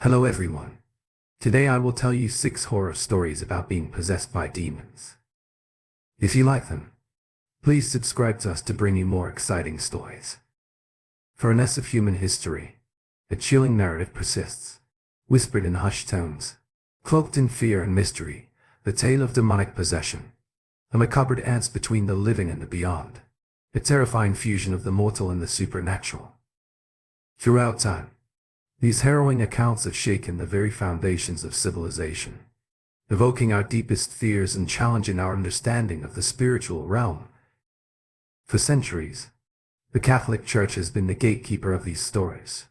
Hello everyone. Today I will tell you 6 horror stories about being possessed by demons. If you like them, please subscribe to us to bring you more exciting stories. For an essence of human history, a chilling narrative persists, whispered in hushed tones, cloaked in fear and mystery, the tale of demonic possession, a macabre dance between the living and the beyond, a terrifying fusion of the mortal and the supernatural. Throughout time, these harrowing accounts have shaken the very foundations of civilization, evoking our deepest fears and challenging our understanding of the spiritual realm. For centuries, the Catholic Church has been the gatekeeper of these stories,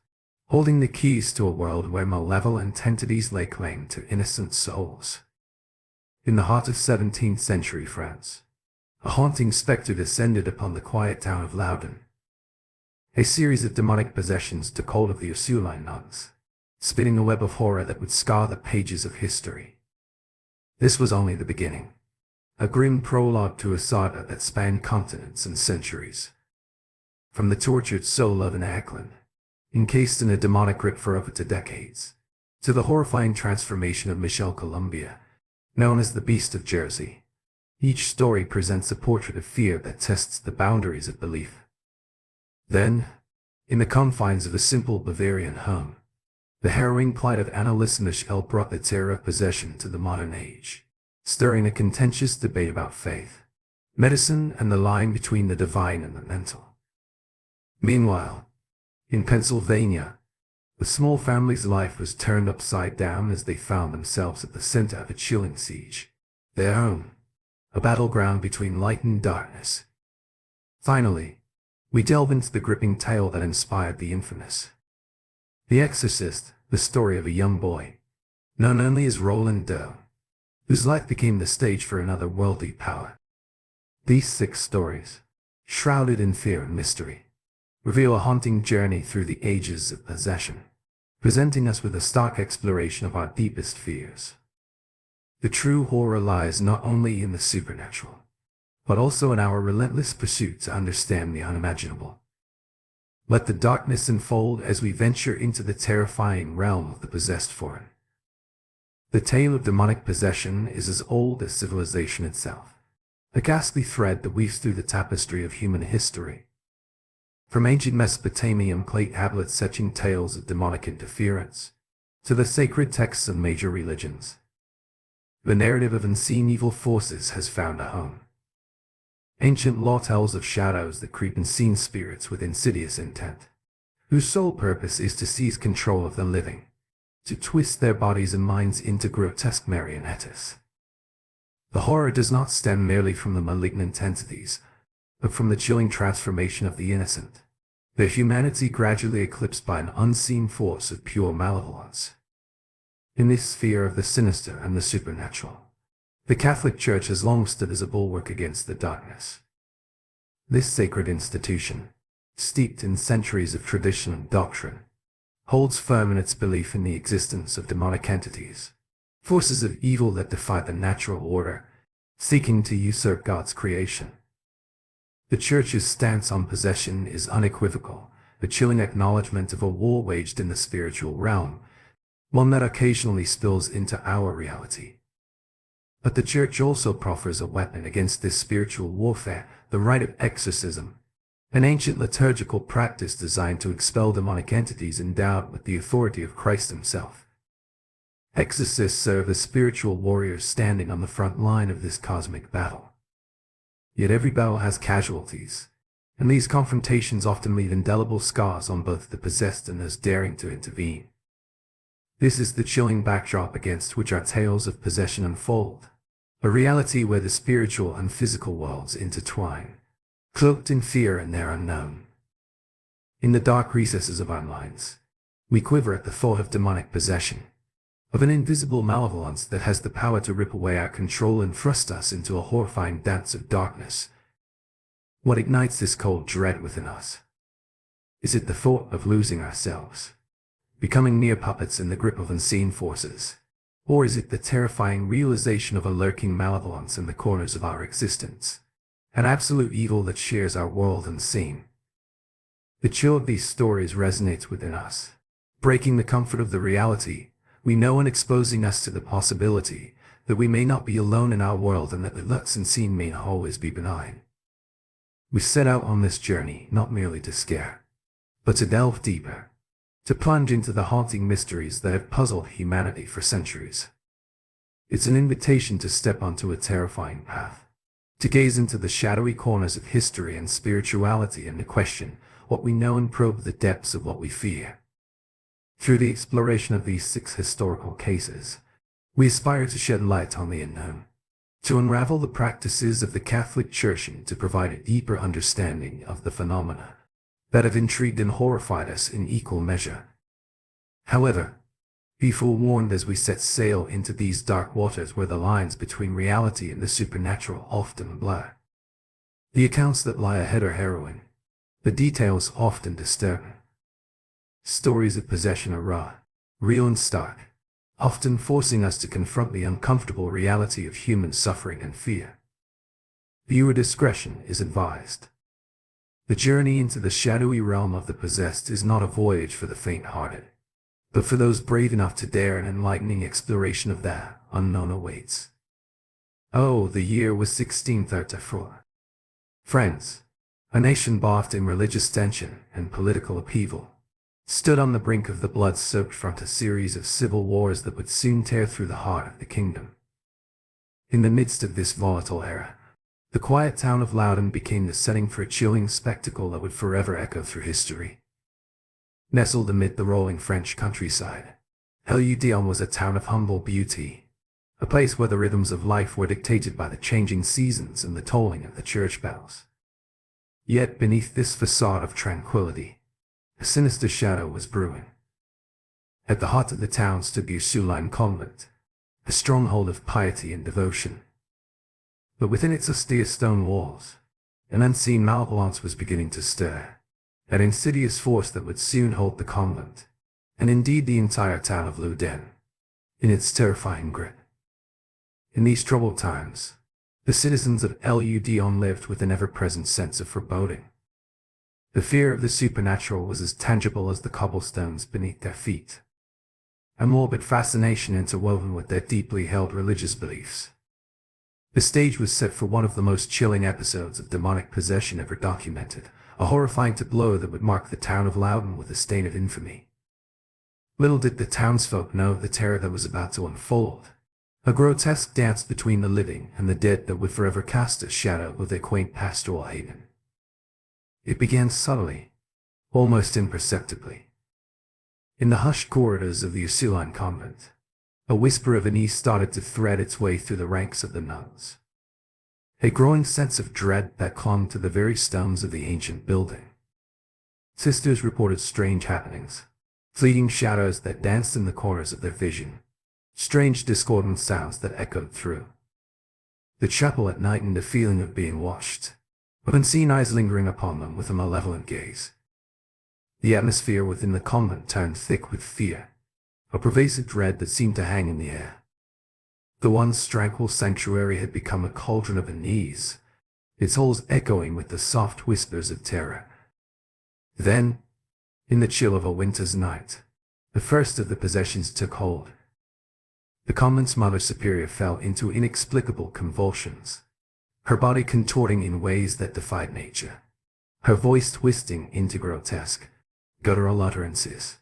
holding the keys to a world where malevolent entities lay claim to innocent souls. In the heart of 17th century France, a haunting spectre descended upon the quiet town of Loudun. A series of demonic possessions took hold of the Ursuline nuns, spinning a web of horror that would scar the pages of history. This was only the beginning, a grim prologue to a saga that spanned continents and centuries. From the tortured soul of an Ackland, encased in a demonic grip for over 2 decades, to the horrifying transformation of Michelle Columbia, known as the Beast of Jersey, each story presents a portrait of fear that tests the boundaries of belief. Then, in the confines of a simple Bavarian home, the harrowing plight of Anna Listenishel brought the terror of possession to the modern age, stirring a contentious debate about faith, medicine, and the line between the divine and the mental. Meanwhile, in Pennsylvania, the small family's life was turned upside down as they found themselves at the center of a chilling siege, their own, a battleground between light and darkness. Finally, we delve into the gripping tale that inspired the infamous The Exorcist, the story of a young boy, known only as Roland Doe, whose life became the stage for another worldly power. These 6 stories, shrouded in fear and mystery, reveal a haunting journey through the ages of possession, presenting us with a stark exploration of our deepest fears. The true horror lies not only in the supernatural, but also in our relentless pursuit to understand the unimaginable. Let the darkness unfold as we venture into the terrifying realm of the possessed foreign. The tale of demonic possession is as old as civilization itself, a ghastly thread that weaves through the tapestry of human history. From ancient Mesopotamian clay tablets etching tales of demonic interference, to the sacred texts of major religions, the narrative of unseen evil forces has found a home. Ancient law tells of shadows that creep unseen spirits with insidious intent, whose sole purpose is to seize control of the living, to twist their bodies and minds into grotesque marionettes. The horror does not stem merely from the malignant entities, but from the chilling transformation of the innocent, their humanity gradually eclipsed by an unseen force of pure malevolence. In this sphere of the sinister and the supernatural, the Catholic Church has long stood as a bulwark against the darkness. This sacred institution, steeped in centuries of tradition and doctrine, holds firm in its belief in the existence of demonic entities, forces of evil that defy the natural order, seeking to usurp God's creation. The Church's stance on possession is unequivocal, a chilling acknowledgement of a war waged in the spiritual realm, one that occasionally spills into our reality. But the Church also proffers a weapon against this spiritual warfare, the rite of exorcism, an ancient liturgical practice designed to expel demonic entities endowed with the authority of Christ himself. Exorcists serve as spiritual warriors standing on the front line of this cosmic battle. Yet every battle has casualties, and these confrontations often leave indelible scars on both the possessed and those daring to intervene. This is the chilling backdrop against which our tales of possession unfold, a reality where the spiritual and physical worlds intertwine, cloaked in fear and their unknown. In the dark recesses of our minds, we quiver at the thought of demonic possession, of an invisible malevolence that has the power to rip away our control and thrust us into a horrifying dance of darkness. What ignites this cold dread within us? Is it the thought of losing ourselves, becoming mere puppets in the grip of unseen forces? Or is it the terrifying realization of a lurking malevolence in the corners of our existence, an absolute evil that shares our world unseen? The chill of these stories resonates within us, breaking the comfort of the reality we know and exposing us to the possibility that we may not be alone in our world and that the looks and seen may not always be benign. We set out on this journey not merely to scare, but to delve deeper, to plunge into the haunting mysteries that have puzzled humanity for centuries. It's an invitation to step onto a terrifying path, to gaze into the shadowy corners of history and spirituality and to question what we know and probe the depths of what we fear. Through the exploration of these 6 historical cases, we aspire to shed light on the unknown, to unravel the practices of the Catholic Church and to provide a deeper understanding of the phenomena that have intrigued and horrified us in equal measure. However, be forewarned as we set sail into these dark waters where the lines between reality and the supernatural often blur. The accounts that lie ahead are harrowing, the details often disturbing. Stories of possession are raw, real and stark, often forcing us to confront the uncomfortable reality of human suffering and fear. Viewer discretion is advised. The journey into the shadowy realm of the possessed is not a voyage for the faint-hearted, but for those brave enough to dare an enlightening exploration of that unknown awaits. Oh, the year was 1634. France, a nation bathed in religious tension and political upheaval, stood on the brink of the blood-soaked front, a series of civil wars that would soon tear through the heart of the kingdom. In the midst of this volatile era, the quiet town of Loudun became the setting for a chilling spectacle that would forever echo through history. Nestled amid the rolling French countryside, Loudun was a town of humble beauty, a place where the rhythms of life were dictated by the changing seasons and the tolling of the church bells. Yet beneath this facade of tranquility, a sinister shadow was brewing. At the heart of the town stood the Ursuline convent, a stronghold of piety and devotion. But within its austere stone walls, an unseen malevolence was beginning to stir, an insidious force that would soon hold the convent, and indeed the entire town of Loudun, in its terrifying grip. In these troubled times, the citizens of Loudun lived with an ever-present sense of foreboding. The fear of the supernatural was as tangible as the cobblestones beneath their feet, a morbid fascination interwoven with their deeply held religious beliefs. The stage was set for one of the most chilling episodes of demonic possession ever documented, a horrifying tableau that would mark the town of Loudun with a stain of infamy. Little did the townsfolk know of the terror that was about to unfold, a grotesque dance between the living and the dead that would forever cast a shadow over their quaint pastoral haven. It began subtly, almost imperceptibly. In the hushed corridors of the Ursuline convent, a whisper of unease started to thread its way through the ranks of the nuns. A growing sense of dread that clung to the very stones of the ancient building. Sisters reported strange happenings, fleeting shadows that danced in the corners of their vision, strange discordant sounds that echoed through the chapel at night, and the feeling of being watched, with unseen eyes lingering upon them with a malevolent gaze. The atmosphere within the convent turned thick with fear, a pervasive dread that seemed to hang in the air. The once tranquil sanctuary had become a cauldron of unease, its halls echoing with the soft whispers of terror. Then, in the chill of a winter's night, the first of the possessions took hold. The convent's Mother Superior fell into inexplicable convulsions, her body contorting in ways that defied nature, her voice twisting into grotesque, guttural utterances.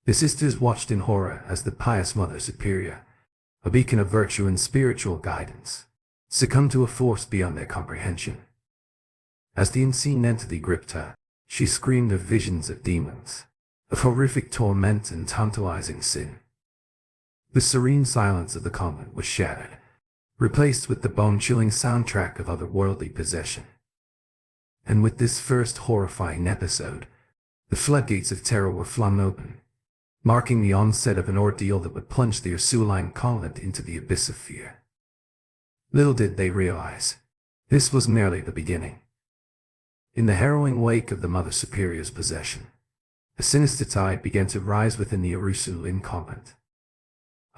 The sisters watched in horror as the pious Mother Superior, a beacon of virtue and spiritual guidance, succumbed to a force beyond their comprehension. As the unseen entity gripped her, she screamed of visions of demons, of horrific torment and tantalizing sin. The serene silence of the convent was shattered, replaced with the bone-chilling soundtrack of otherworldly possession. And with this first horrifying episode, the floodgates of terror were flung open, marking the onset of an ordeal that would plunge the Ursuline convent into the abyss of fear. Little did they realize, this was merely the beginning. In the harrowing wake of the Mother Superior's possession, a sinister tide began to rise within the Ursuline convent.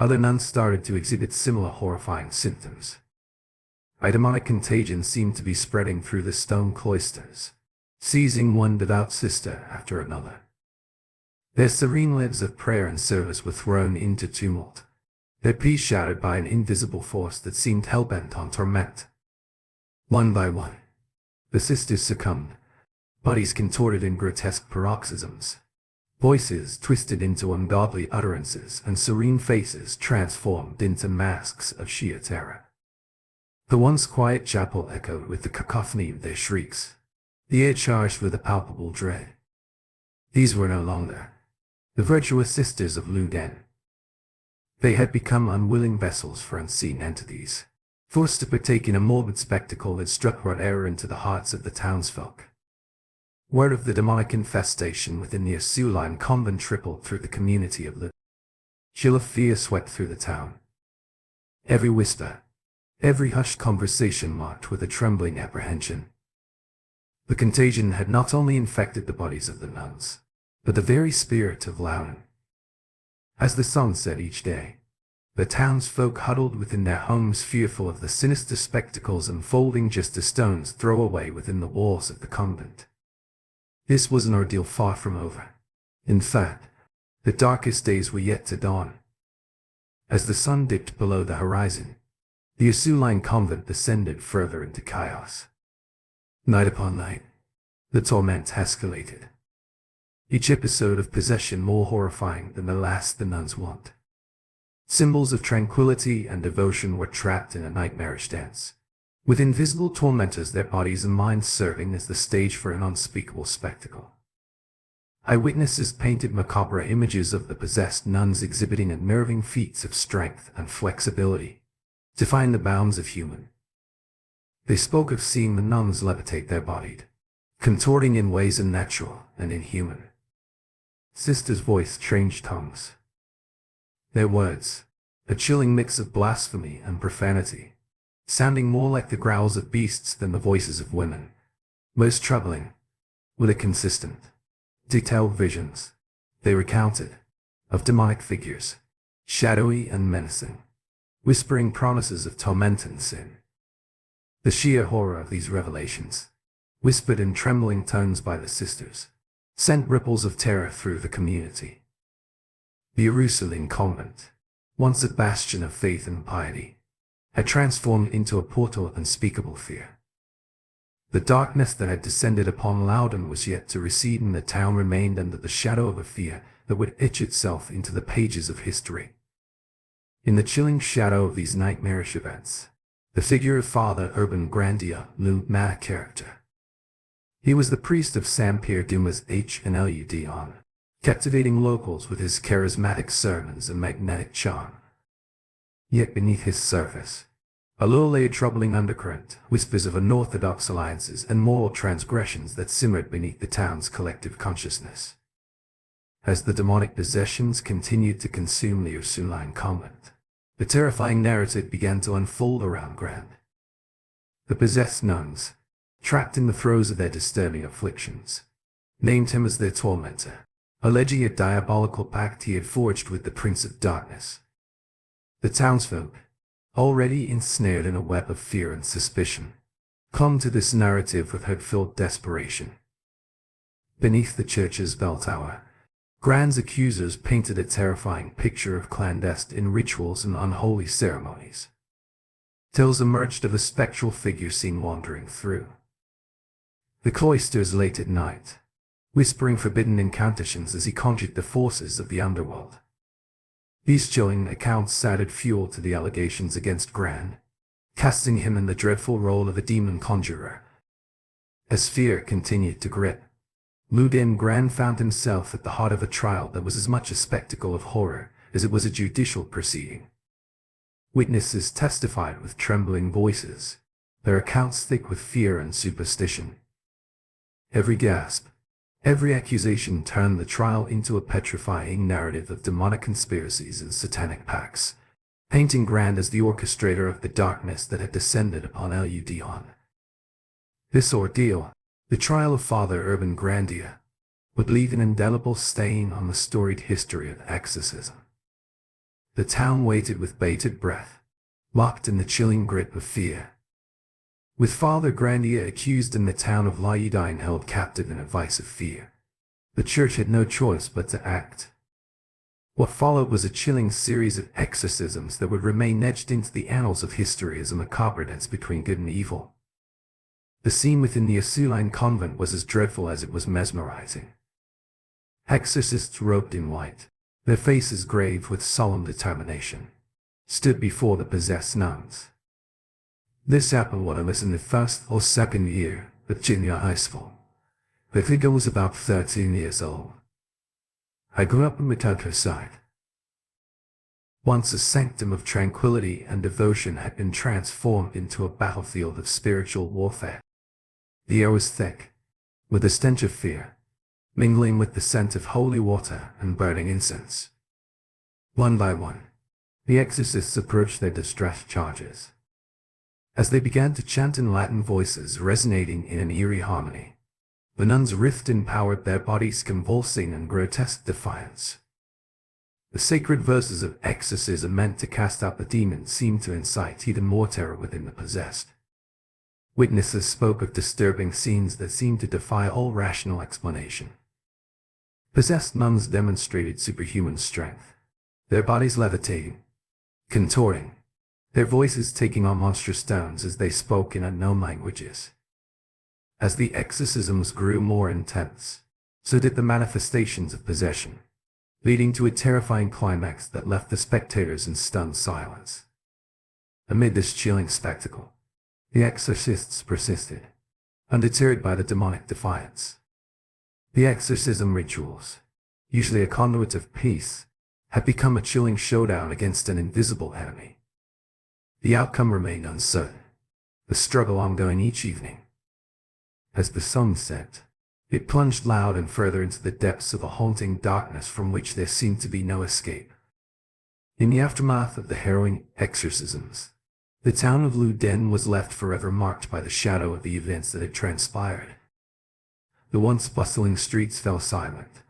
Other nuns started to exhibit similar horrifying symptoms. A demonic contagion seemed to be spreading through the stone cloisters, seizing one devout sister after another. Their serene lives of prayer and service were thrown into tumult, their peace shattered by an invisible force that seemed hell-bent on torment. One by one, the sisters succumbed, bodies contorted in grotesque paroxysms, voices twisted into ungodly utterances, and serene faces transformed into masks of sheer terror. The once quiet chapel echoed with the cacophony of their shrieks, the air charged with a palpable dread. These were no longer the virtuous sisters of Luden. They had become unwilling vessels for unseen entities, forced to partake in a morbid spectacle that struck terror into the hearts of the townsfolk. Word of the demonic infestation within the Ursuline convent rippled through the community of Luden. Chill of fear swept through the town. Every whisper, every hushed conversation marked with a trembling apprehension. The contagion had not only infected the bodies of the nuns, but the very spirit of Luden. As the sun set each day, the townsfolk huddled within their homes, fearful of the sinister spectacles unfolding just a stone's throw away within the walls of the convent. This was an ordeal far from over. In fact, the darkest days were yet to dawn. As the sun dipped below the horizon, the Ursuline convent descended further into chaos. Night upon night, the torment escalated. Each episode of possession more horrifying than the last the nuns want. Symbols of tranquility and devotion were trapped in a nightmarish dance, with invisible tormentors, their bodies and minds serving as the stage for an unspeakable spectacle. Eyewitnesses painted macabre images of the possessed nuns exhibiting unnerving feats of strength and flexibility, defying the bounds of human. They spoke of seeing the nuns levitate their bodied, contorting in ways unnatural and inhuman. Sisters voiced strange tongues. Their words, a chilling mix of blasphemy and profanity, sounding more like the growls of beasts than the voices of women. Most troubling were the consistent, detailed visions they recounted of demonic figures, shadowy and menacing, whispering promises of torment and sin. The sheer horror of these revelations, whispered in trembling tones by the sisters, sent ripples of terror through the community. The Ursuline convent, once a bastion of faith and piety, had transformed into a portal of unspeakable fear. The darkness that had descended upon Luden was yet to recede, and the town remained under the shadow of a fear that would etch itself into the pages of history. In the chilling shadow of these nightmarish events, the figure of Father Urban Grandia loomed a character. He was the priest of Saint Pierre Dumas Luden, captivating locals with his charismatic sermons and magnetic charm. Yet beneath his surface, lay a troubling undercurrent, whispers of unorthodox alliances and moral transgressions that simmered beneath the town's collective consciousness. As the demonic possessions continued to consume the Ursuline convent, the terrifying narrative began to unfold around Grand. The possessed nuns, trapped in the throes of their disturbing afflictions, named him as their tormentor, alleging a diabolical pact he had forged with the Prince of Darkness. The townsfolk, already ensnared in a web of fear and suspicion, clung to this narrative with hope-filled desperation. Beneath the church's bell tower, Grand's accusers painted a terrifying picture of clandestine rituals and unholy ceremonies. Tales emerged of a spectral figure seen wandering through the cloisters late at night, whispering forbidden incantations as he conjured the forces of the underworld. These chilling accounts added fuel to the allegations against Grand, casting him in the dreadful role of a demon conjurer. As fear continued to grip, Luden Grand found himself at the heart of a trial that was as much a spectacle of horror as it was a judicial proceeding. Witnesses testified with trembling voices, their accounts thick with fear and superstition. Every gasp, every accusation turned the trial into a petrifying narrative of demonic conspiracies and satanic pacts, painting Grand as the orchestrator of the darkness that had descended upon Luden. This ordeal, the trial of Father Urban Grandia, would leave an indelible stain on the storied history of exorcism. The town waited with bated breath, locked in the chilling grip of fear. With Father Grandia accused and the town of Luden held captive in a vice of fear, The church had no choice but to act. What followed was a chilling series of exorcisms that would remain etched into the annals of history as a macabre dance between good and evil. The scene within the Ursuline convent was as dreadful as it was mesmerizing. Exorcists robed in white, their faces grave with solemn determination, stood before the possessed nuns. This happened when I was in the first or second year of junior high school. I think I was about 13 years old. I grew up in the countryside. Once a sanctum of tranquility and devotion had been transformed into a battlefield of spiritual warfare. The air was thick, with the stench of fear, mingling with the scent of holy water and burning incense. One by one, the exorcists approached their distress charges. As they began to chant in Latin voices resonating in an eerie harmony, the nuns writhed in power, their bodies convulsing in grotesque defiance. The sacred verses of exorcism meant to cast out the demons seemed to incite even more terror within the possessed. Witnesses spoke of disturbing scenes that seemed to defy all rational explanation. Possessed nuns demonstrated superhuman strength, their bodies levitating, contorting, their voices taking on monstrous tones as they spoke in unknown languages. As the exorcisms grew more intense, so did the manifestations of possession, leading to a terrifying climax that left the spectators in stunned silence. Amid this chilling spectacle, the exorcists persisted, undeterred by the demonic defiance. The exorcism rituals, usually a conduit of peace, had become a chilling showdown against an invisible enemy. The outcome remained uncertain, the struggle ongoing each evening. As the sun set, it plunged loud and further into the depths of a haunting darkness from which there seemed to be no escape. In the aftermath of the harrowing exorcisms, the town of Loudun was left forever marked by the shadow of the events that had transpired. The once bustling streets fell silent,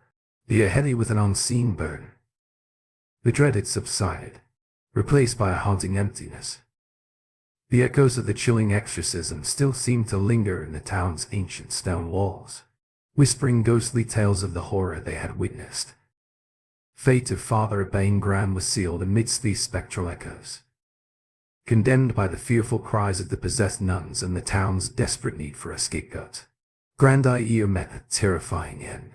the air heavy with an unseen burden. The dread had subsided, replaced by a haunting emptiness. The echoes of the chilling exorcism still seemed to linger in the town's ancient stone walls, whispering ghostly tales of the horror they had witnessed. Fate of Father Urbain Graham was sealed amidst these spectral echoes. Condemned by the fearful cries of the possessed nuns and the town's desperate need for a scapegoat, Grandier met a terrifying end.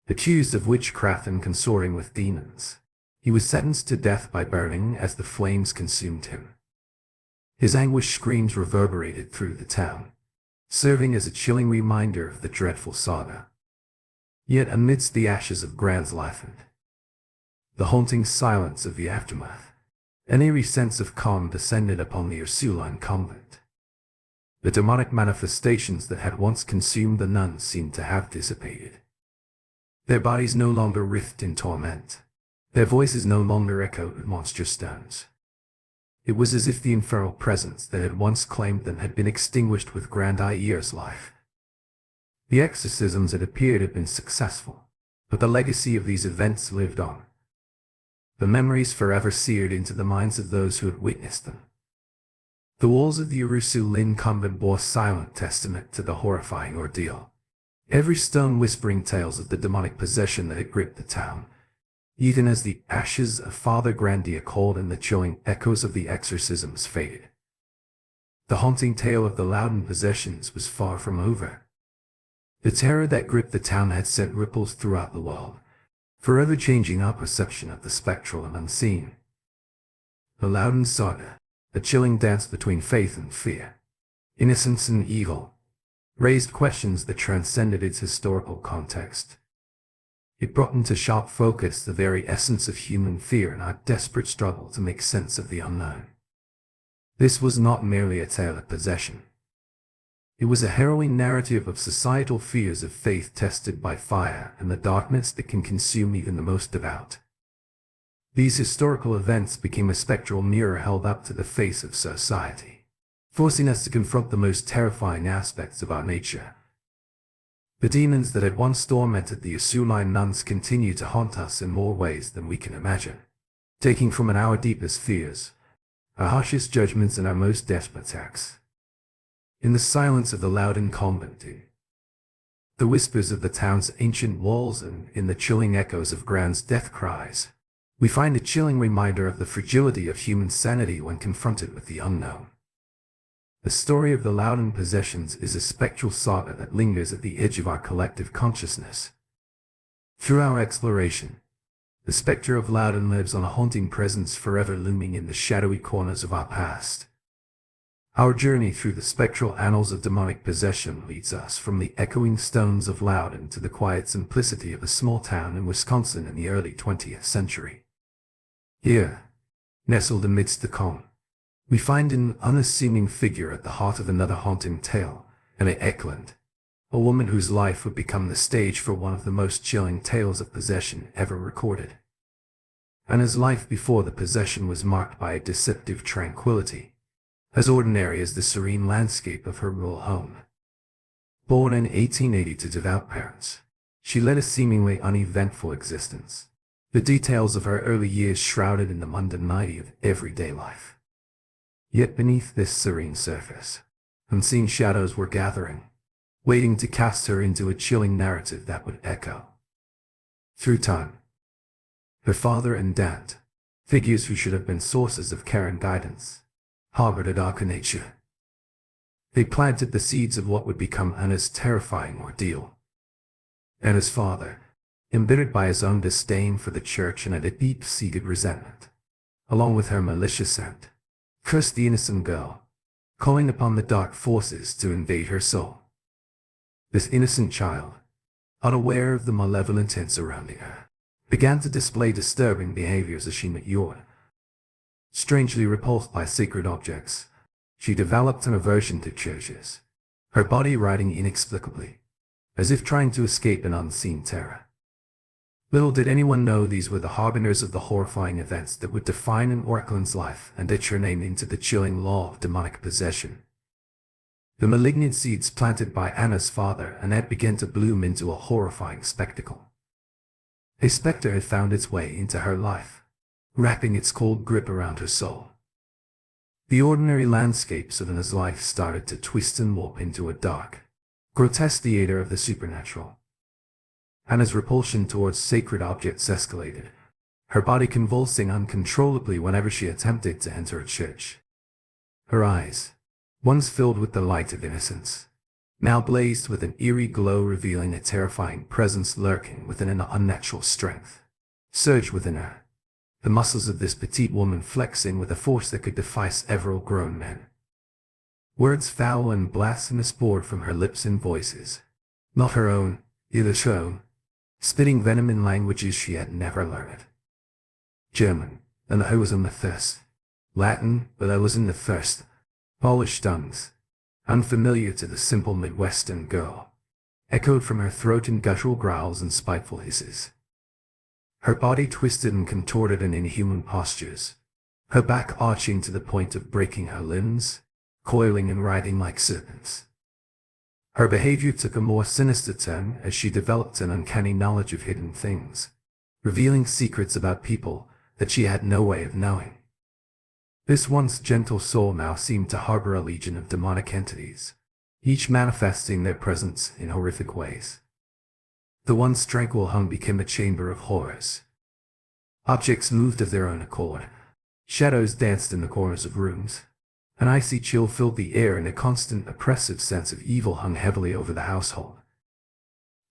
Accused of witchcraft and consorting with demons, he was sentenced to death by burning as the flames consumed him. His anguished screams reverberated through the town, serving as a chilling reminder of the dreadful saga. Yet amidst the ashes of Grand's life and the haunting silence of the aftermath, an eerie sense of calm descended upon the Ursuline convent. The demonic manifestations that had once consumed the nuns seemed to have dissipated. Their bodies no longer writhed in torment, their voices no longer echoed with monstrous tones. It was as if the infernal presence that had once claimed them had been extinguished with Grandier's life. The exorcisms, it appeared, had been successful, but the legacy of these events lived on. The memories forever seared into the minds of those who had witnessed them. The walls of the Ursuline convent bore silent testament to the horrifying ordeal, every stone whispering tales of the demonic possession that had gripped the town. Even as the ashes of Father Grandier cooled and the chilling echoes of the exorcisms faded, the haunting tale of the Loudon possessions was far from over. The terror that gripped the town had sent ripples throughout the world, forever changing our perception of the spectral and unseen. The Loudon saga, a chilling dance between faith and fear, innocence and evil, raised questions that transcended its historical context. It brought into sharp focus the very essence of human fear and our desperate struggle to make sense of the unknown. This was not merely a tale of possession. It was a harrowing narrative of societal fears of faith tested by fire and the darkness that can consume even the most devout. These historical events became a spectral mirror held up to the face of society, forcing us to confront the most terrifying aspects of our nature. The demons that had once tormented the Ursuline nuns continue to haunt us in more ways than we can imagine, taking from our deepest fears, our harshest judgments, and our most desperate acts. In the silence of the Loudon convent, the whispers of the town's ancient walls, and in the chilling echoes of Grand's death cries, we find a chilling reminder of the fragility of human sanity when confronted with the unknown. The story of the Loudon possessions is a spectral saga that lingers at the edge of our collective consciousness. Through our exploration, the spectre of Loudon lives on, a haunting presence forever looming in the shadowy corners of our past. Our journey through the spectral annals of demonic possession leads us from the echoing stones of Loudon to the quiet simplicity of a small town in Wisconsin in the early 20th century. Here, nestled amidst the calm, we find an unassuming figure at the heart of another haunting tale, Anna Eklund, a woman whose life would become the stage for one of the most chilling tales of possession ever recorded. Anna's life before the possession was marked by a deceptive tranquility, as ordinary as the serene landscape of her rural home. Born in 1880 to devout parents, she led a seemingly uneventful existence, the details of her early years shrouded in the mundanity of everyday life. Yet beneath this serene surface, unseen shadows were gathering, waiting to cast her into a chilling narrative that would echo through time. Her father and dad, figures who should have been sources of care and guidance, harbored a darker nature. They planted the seeds of what would become Anna's terrifying ordeal. Anna's father, embittered by his own disdain for the church and a deep-seated resentment, along with her malicious end, cursed the innocent girl, calling upon the dark forces to invade her soul. This innocent child, unaware of the malevolent intent surrounding her, began to display disturbing behaviors as she matured. Strangely repulsed by sacred objects, she developed an aversion to churches, her body writhing inexplicably, as if trying to escape an unseen terror. Little did anyone know these were the harbingers of the horrifying events that would define an Eklund's life and etch her name into the chilling law of demonic possession. The malignant seeds planted by Anna's father Annette began to bloom into a horrifying spectacle. A specter had found its way into her life, wrapping its cold grip around her soul. The ordinary landscapes of Anna's life started to twist and warp into a dark, grotesque theater of the supernatural. Anna's repulsion towards sacred objects escalated, her body convulsing uncontrollably whenever she attempted to enter a church. Her eyes, once filled with the light of innocence, now blazed with an eerie glow, revealing a terrifying presence lurking within an unnatural strength surged within her, the muscles of this petite woman flexing with a force that could defy several grown men. Words foul and blasphemous poured from her lips in voices, not her own, either shown, spitting venom in languages she had never learned. German, and I was in the first. Latin, but I was in the first. Polish tongues, unfamiliar to the simple Midwestern girl, echoed from her throat in guttural growls and spiteful hisses. Her body twisted and contorted in inhuman postures, her back arching to the point of breaking her limbs, coiling and writhing like serpents. Her behavior took a more sinister turn as she developed an uncanny knowledge of hidden things, revealing secrets about people that she had no way of knowing. This once gentle soul now seemed to harbor a legion of demonic entities, each manifesting their presence in horrific ways. The once tranquil home became a chamber of horrors. Objects moved of their own accord, shadows danced in the corners of rooms, an icy chill filled the air, and a constant oppressive sense of evil hung heavily over the household.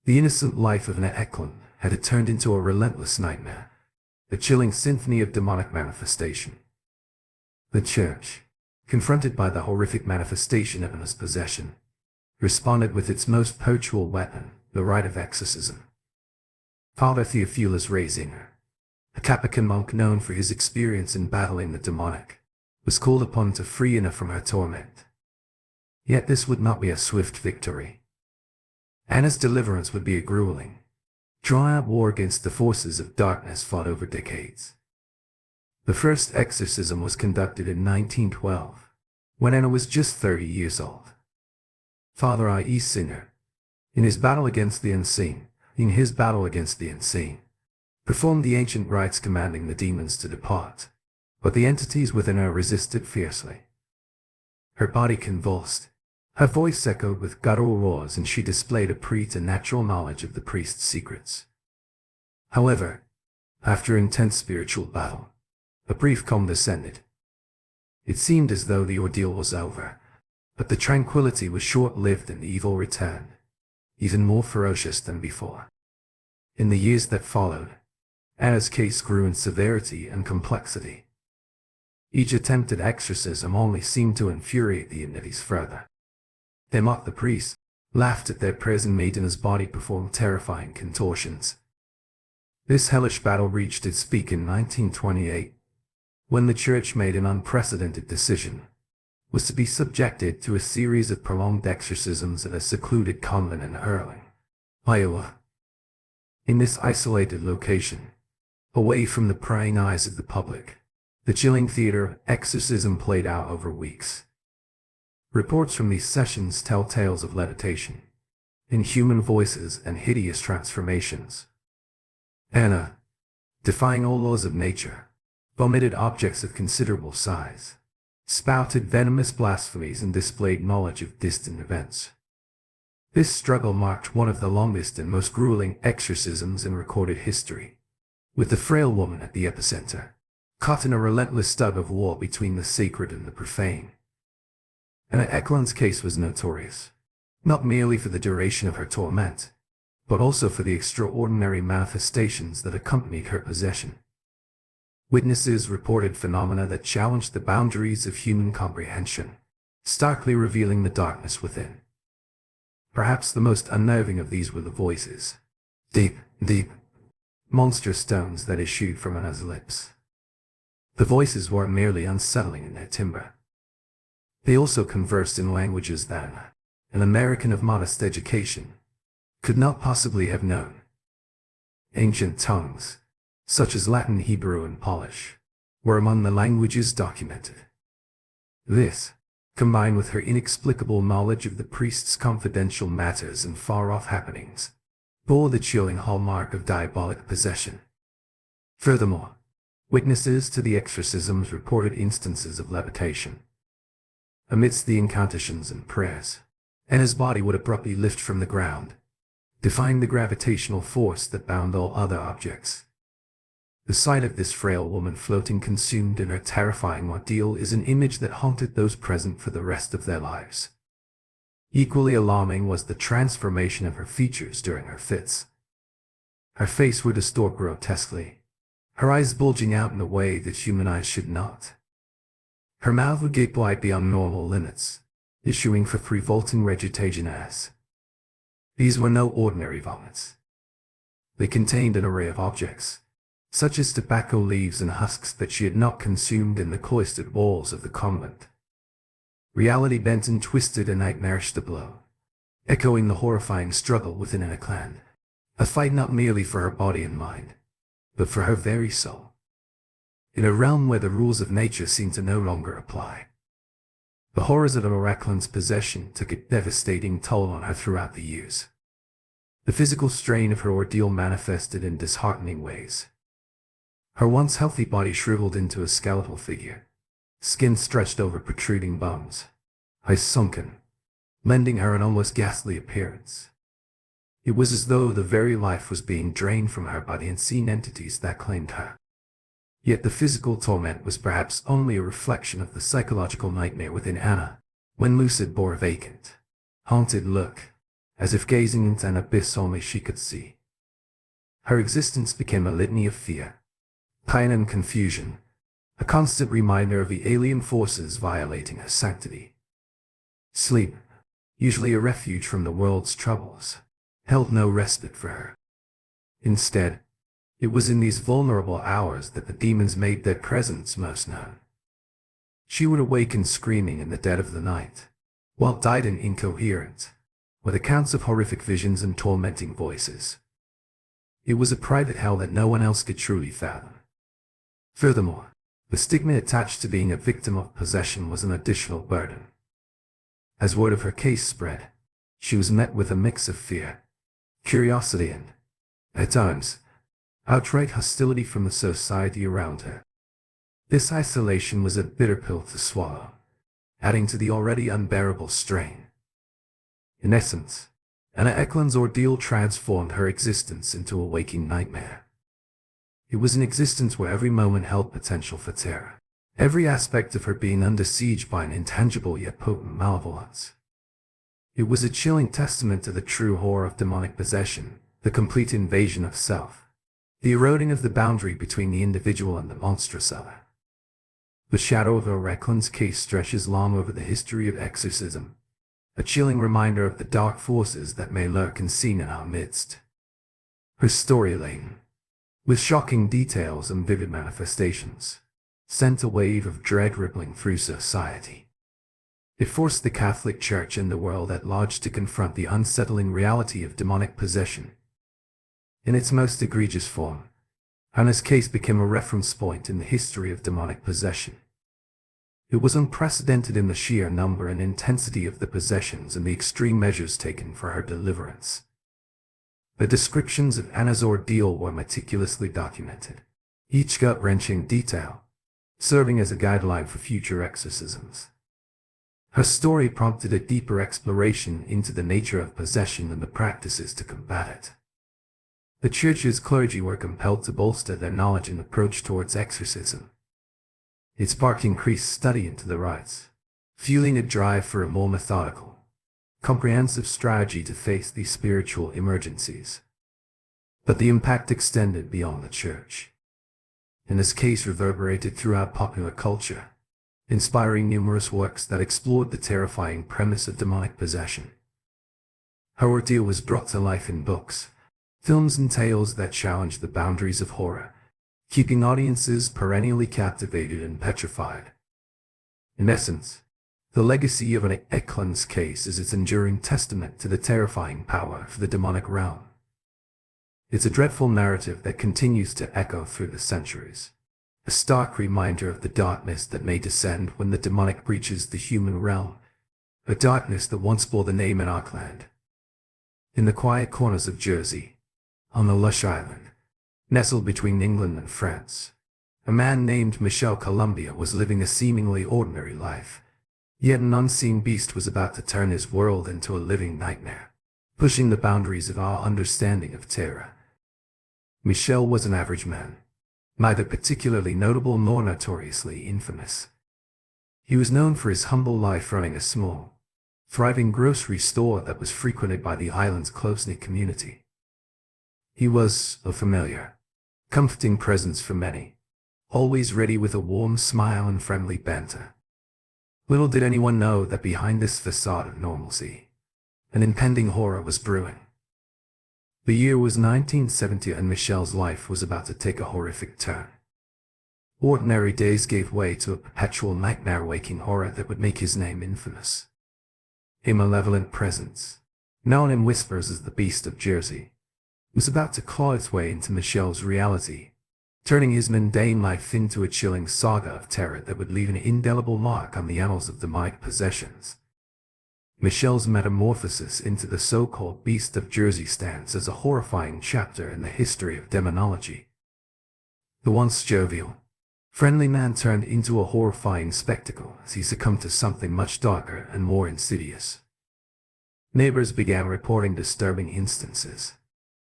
The innocent life of Anna Eklund had turned into a relentless nightmare, a chilling symphony of demonic manifestation. The church, confronted by the horrific manifestation of Anna's possession, responded with its most powerful weapon, the rite of exorcism. Father Theophilus Ratzinger, a Capuchin monk known for his experience in battling the demonic, was called upon to free Anna from her torment. Yet this would not be a swift victory. Anna's deliverance would be a grueling, drawn-out war against the forces of darkness fought over decades. The first exorcism was conducted in 1912, when Anna was just 30 years old. Father I.E. Singer, in his battle against the unseen, performed the ancient rites commanding the demons to depart, but the entities within her resisted fiercely. Her body convulsed, Her voice echoed with guttural roars, and she displayed a preternatural knowledge of the priest's secrets. However, after intense spiritual battle, a brief calm descended. It seemed as though the ordeal was over, but the tranquility was short-lived and the evil returned, even more ferocious than before. In the years that followed, Anna's case grew in severity and complexity. Each attempted exorcism only seemed to infuriate the entities further. They mocked the priest, laughed at their prayers, and made his body perform terrifying contortions. This hellish battle reached its peak in 1928, when the church made an unprecedented decision: was to be subjected to a series of prolonged exorcisms at a secluded convent in Erling, Iowa. In this isolated location, away from the prying eyes of the public, the chilling theater of exorcism played out over weeks. Reports from these sessions tell tales of levitation, inhuman voices, and hideous transformations. Anna, defying all laws of nature, vomited objects of considerable size, spouted venomous blasphemies, and displayed knowledge of distant events. This struggle marked one of the longest and most grueling exorcisms in recorded history, with the frail woman at the epicenter, caught in a relentless tug of war between the sacred and the profane. Anna Eklund's case was notorious, not merely for the duration of her torment, but also for the extraordinary manifestations that accompanied her possession. Witnesses reported phenomena that challenged the boundaries of human comprehension, starkly revealing the darkness within. Perhaps the most unnerving of these were the voices, deep, monstrous tones that issued from Anna's lips. The voices weren't merely unsettling in their timbre. They also conversed in languages that an American of modest education could not possibly have known. Ancient tongues, such as Latin, Hebrew, and Polish, were among the languages documented. This, combined with her inexplicable knowledge of the priest's confidential matters and far-off happenings, bore the chilling hallmark of diabolic possession. Furthermore, witnesses to the exorcisms reported instances of levitation. Amidst the incantations and prayers, Anna's body would abruptly lift from the ground, defying the gravitational force that bound all other objects. The sight of this frail woman floating consumed in her terrifying ordeal is an image that haunted those present for the rest of their lives. Equally alarming was the transformation of her features during her fits. Her face would distort grotesquely, her eyes bulging out in a way that human eyes should not. Her mouth would gape wide beyond normal limits, issuing forth revolting regurgitations. These were no ordinary vomits. They contained an array of objects, such as tobacco leaves and husks that she had not consumed in the cloistered walls of the convent. Reality bent and twisted a nightmarish tableau, echoing the horrifying struggle within Anna Eklund, a fight not merely for her body and mind, but for her very soul. In a realm where the rules of nature seemed to no longer apply, the horrors of Anna Eklund's possession took a devastating toll on her throughout the years. The physical strain of her ordeal manifested in disheartening ways. Her once healthy body shriveled into a skeletal figure, skin stretched over protruding bones, eyes sunken, lending her an almost ghastly appearance. It was as though the very life was being drained from her by the unseen entities that claimed her. Yet the physical torment was perhaps only a reflection of the psychological nightmare within Anna, when lucid bore a vacant, haunted look, as if gazing into an abyss only she could see. Her existence became a litany of fear, pain, and confusion, a constant reminder of the alien forces violating her sanctity. Sleep, usually a refuge from the world's troubles, held no respite for her. Instead, it was in these vulnerable hours that the demons made their presence most known. She would awaken screaming in the dead of the night, while died and incoherent, with accounts of horrific visions and tormenting voices. It was a private hell that no one else could truly fathom. Furthermore, the stigma attached to being a victim of possession was an additional burden. As word of her case spread, she was met with a mix of fear, curiosity, and, at times, outright hostility from the society around her. This isolation was a bitter pill to swallow, adding to the already unbearable strain. In essence, Anna Eklund's ordeal transformed her existence into a waking nightmare. It was an existence where every moment held potential for terror, every aspect of her being under siege by an intangible yet potent malevolence. It was a chilling testament to the true horror of demonic possession, the complete invasion of self, the eroding of the boundary between the individual and the monstrous other. The shadow of Eklund's case stretches long over the history of exorcism, a chilling reminder of the dark forces that may lurk unseen in our midst. Her story, laden with shocking details and vivid manifestations, sent a wave of dread rippling through society. It forced the Catholic Church and the world at large to confront the unsettling reality of demonic possession. In its most egregious form, Anna's case became a reference point in the history of demonic possession. It was unprecedented in the sheer number and intensity of the possessions and the extreme measures taken for her deliverance. The descriptions of Anna's ordeal were meticulously documented, each gut-wrenching detail serving as a guideline for future exorcisms. Her story prompted a deeper exploration into the nature of possession and the practices to combat it. The Church's clergy were compelled to bolster their knowledge and approach towards exorcism. It sparked increased study into the rites, fueling a drive for a more methodical, comprehensive strategy to face these spiritual emergencies. But the impact extended beyond the Church. Anna's case reverberated throughout popular culture, inspiring numerous works that explored the terrifying premise of demonic possession. Her ordeal was brought to life in books, films, and tales that challenged the boundaries of horror, keeping audiences perennially captivated and petrified. In essence, the legacy of Anna Eklund's case is its enduring testament to the terrifying power of the demonic realm. It's a dreadful narrative that continues to echo through the centuries, a stark reminder of the darkness that may descend when the demonic breaches the human realm, a darkness that once bore the name in Auckland. In the quiet corners of Jersey, on the lush island, nestled between England and France, a man named Michel Columbia was living a seemingly ordinary life, yet an unseen beast was about to turn his world into a living nightmare, pushing the boundaries of our understanding of terror. Michel was an average man, neither particularly notable nor notoriously infamous. He was known for his humble life running a small, thriving grocery store that was frequented by the island's close-knit community. He was a familiar, comforting presence for many, always ready with a warm smile and friendly banter. Little did anyone know that behind this facade of normalcy, an impending horror was brewing. The year was 1970 and Michel's life was about to take a horrific turn. Ordinary days gave way to a perpetual nightmare-waking horror that would make his name infamous. A malevolent presence, known in whispers as the Beast of Jersey, was about to claw its way into Michel's reality, turning his mundane life into a chilling saga of terror that would leave an indelible mark on the annals of demonic possessions. Michel's metamorphosis into the so-called Beast of Jersey stands as a horrifying chapter in the history of demonology. The once jovial, friendly man turned into a horrifying spectacle as he succumbed to something much darker and more insidious. Neighbors began reporting disturbing instances,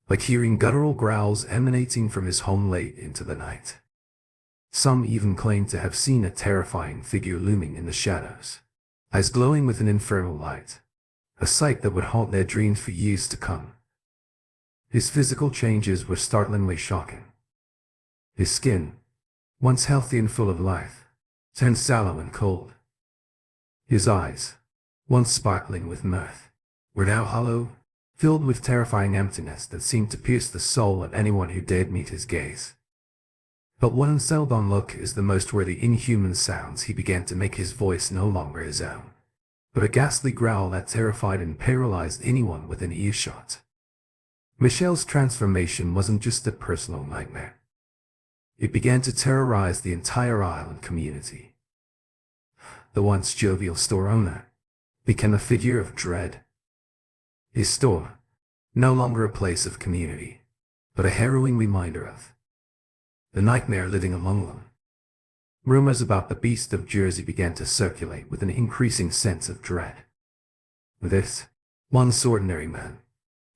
like hearing guttural growls emanating from his home late into the night. Some even claimed to have seen a terrifying figure looming in the shadows, eyes glowing with an infernal light, a sight that would haunt their dreams for years to come. His physical changes were startlingly shocking. His skin, once healthy and full of life, turned sallow and cold. His eyes, once sparkling with mirth, were now hollow, filled with terrifying emptiness that seemed to pierce the soul of anyone who dared meet his gaze. But one unsettled on look is the most worthy inhuman sounds. He began to make his voice no longer his own, but a ghastly growl that terrified and paralyzed anyone within earshot. Michel's transformation wasn't just a personal nightmare. It began to terrorize the entire island community. The once jovial store owner became a figure of dread. His store, no longer a place of community, but a harrowing reminder of the nightmare living among them. Rumors about the Beast of Jersey began to circulate with an increasing sense of dread. This Once ordinary men,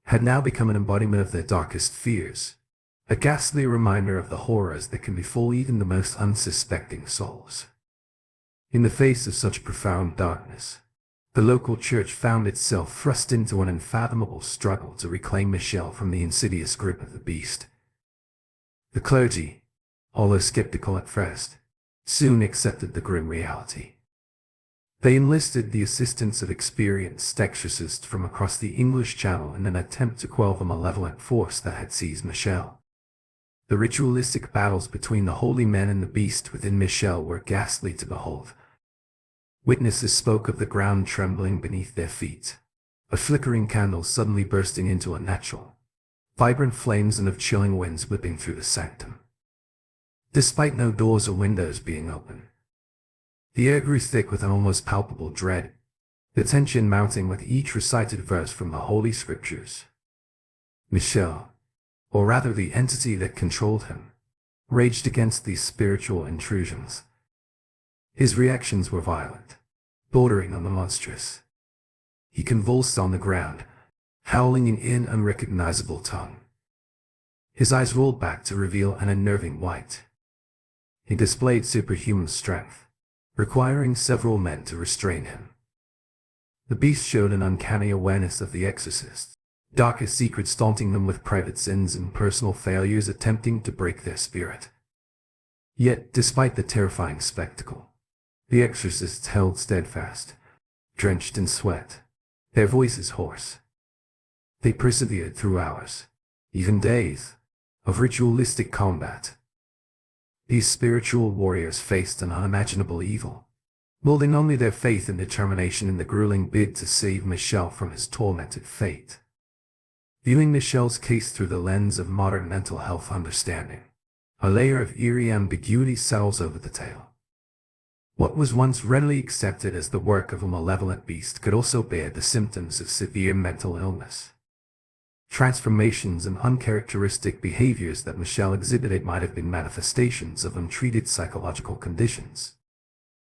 had now become an embodiment of their darkest fears, a ghastly reminder of the horrors that can befall even the most unsuspecting souls. In the face of such profound darkness, the local church found itself thrust into an unfathomable struggle to reclaim Michel from the insidious grip of the beast. The clergy, although skeptical at first, soon accepted the grim reality. They enlisted the assistance of experienced exorcists from across the English Channel in an attempt to quell the malevolent force that had seized Michel. The ritualistic battles between the holy men and the beast within Michel were ghastly to behold. Witnesses spoke of the ground trembling beneath their feet, a flickering candle suddenly bursting into unnatural, vibrant flames and of chilling winds whipping through the sanctum. Despite no doors or windows being open, the air grew thick with an almost palpable dread, the tension mounting with each recited verse from the Holy Scriptures. Michel, or rather the entity that controlled him, raged against these spiritual intrusions. His reactions were violent, bordering on the monstrous. He convulsed on the ground, howling in unrecognizable tongue. His eyes rolled back to reveal an unnerving white. He displayed superhuman strength, requiring several men to restrain him. The beast showed an uncanny awareness of the exorcists, darkest secrets daunting them with private sins and personal failures attempting to break their spirit. Yet, despite the terrifying spectacle, the exorcists held steadfast, drenched in sweat, their voices hoarse. They persevered through hours, even days, of ritualistic combat. These spiritual warriors faced an unimaginable evil, molding only their faith and determination in the grueling bid to save Michel from his tormented fate. Viewing Michel's case through the lens of modern mental health understanding, a layer of eerie ambiguity settles over the tale. What was once readily accepted as the work of a malevolent beast could also bear the symptoms of severe mental illness. Transformations and uncharacteristic behaviors that Michel exhibited might have been manifestations of untreated psychological conditions.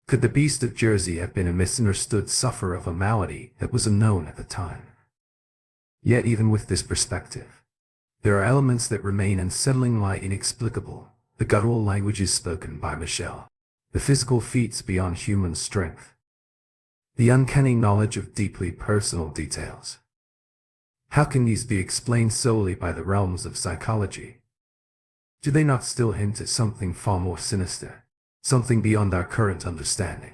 Could the beast of Jersey have been a misunderstood sufferer of a malady that was unknown at the time? Yet even with this perspective, there are elements that remain unsettlingly inexplicable: the guttural languages spoken by Michel, the physical feats beyond human strength, the uncanny knowledge of deeply personal details. How can these be explained solely by the realms of psychology? Do they not still hint at something far more sinister, something beyond our current understanding?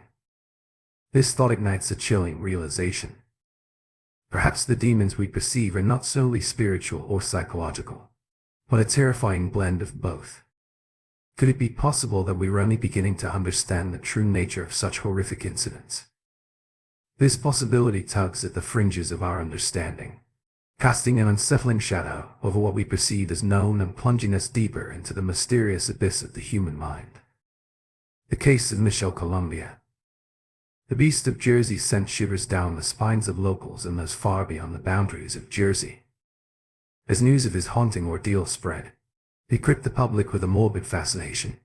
This thought ignites a chilling realization. Perhaps the demons we perceive are not solely spiritual or psychological, but a terrifying blend of both. Could it be possible that we are only beginning to understand the true nature of such horrific incidents? This possibility tugs at the fringes of our understanding, casting an unsettling shadow over what we perceive as known and plunging us deeper into the mysterious abyss of the human mind. The case of Michel Columbia. The beast of Jersey sent shivers down the spines of locals and those far beyond the boundaries of Jersey. As news of his haunting ordeal spread, he gripped the public with a morbid fascination.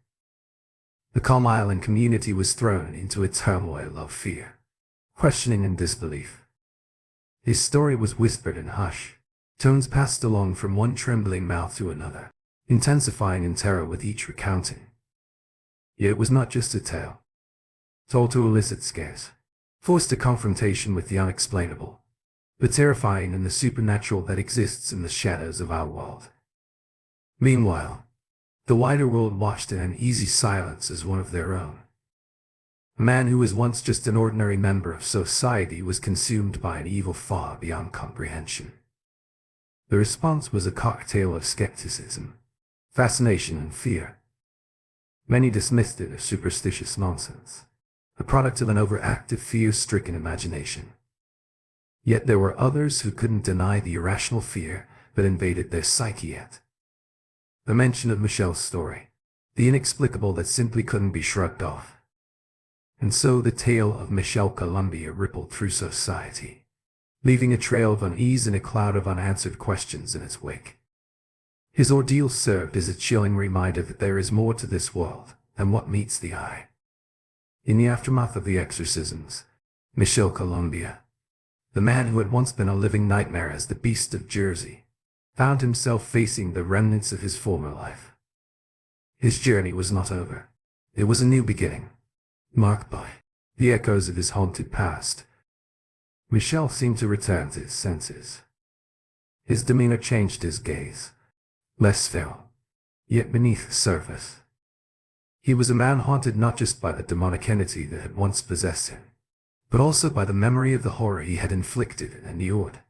The calm island community was thrown into a turmoil of fear, questioning and disbelief. His story was whispered in hush, tones passed along from one trembling mouth to another, intensifying in terror with each recounting. Yet it was not just a tale, told to elicit scares, forced a confrontation with the unexplainable, but terrifying and the supernatural that exists in the shadows of our world. Meanwhile, the wider world watched in an uneasy silence as one of their own. A man who was once just an ordinary member of society was consumed by an evil far beyond comprehension. The response was a cocktail of skepticism, fascination, and fear. Many dismissed it as superstitious nonsense, the product of an overactive, fear-stricken imagination. Yet there were others who couldn't deny the irrational fear that invaded their psyche yet. The mention of Michel's story, the inexplicable that simply couldn't be shrugged off. And so the tale of Michel Columbia rippled through society, leaving a trail of unease and a cloud of unanswered questions in its wake. His ordeal served as a chilling reminder that there is more to this world than what meets the eye. In the aftermath of the exorcisms, Michel Columbia, The man who had once been a living nightmare as the Beast of Jersey found himself facing the remnants of his former life. His journey was not over. It was a new beginning, marked by the echoes of his haunted past. Michel seemed to return to his senses. His demeanor changed, his gaze less feral, yet beneath the surface. He was a man haunted not just by the demonic entity that had once possessed him, but also by the memory of the horror he had inflicted and endured.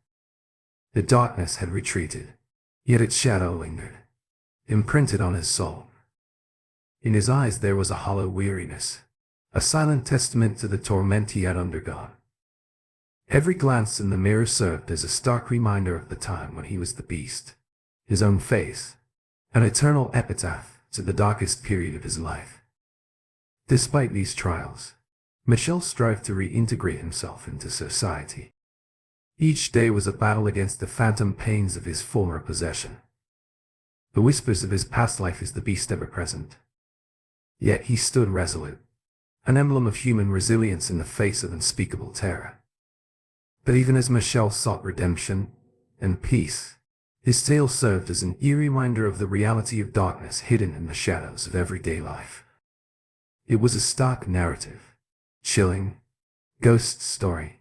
The darkness had retreated, yet its shadow lingered, imprinted on his soul. In his eyes there was a hollow weariness, a silent testament to the torment he had undergone. Every glance in the mirror served as a stark reminder of the time when he was the Beast, his own face, an eternal epitaph to the darkest period of his life. Despite these trials, Michel strived to reintegrate himself into society. Each day was a battle against the phantom pains of his former possession. The whispers of his past life as the Beast ever present. Yet he stood resolute, an emblem of human resilience in the face of unspeakable terror. But even as Michel sought redemption and peace, his tale served as an eerie reminder of the reality of darkness hidden in the shadows of everyday life. It was a stark narrative, chilling, ghost story,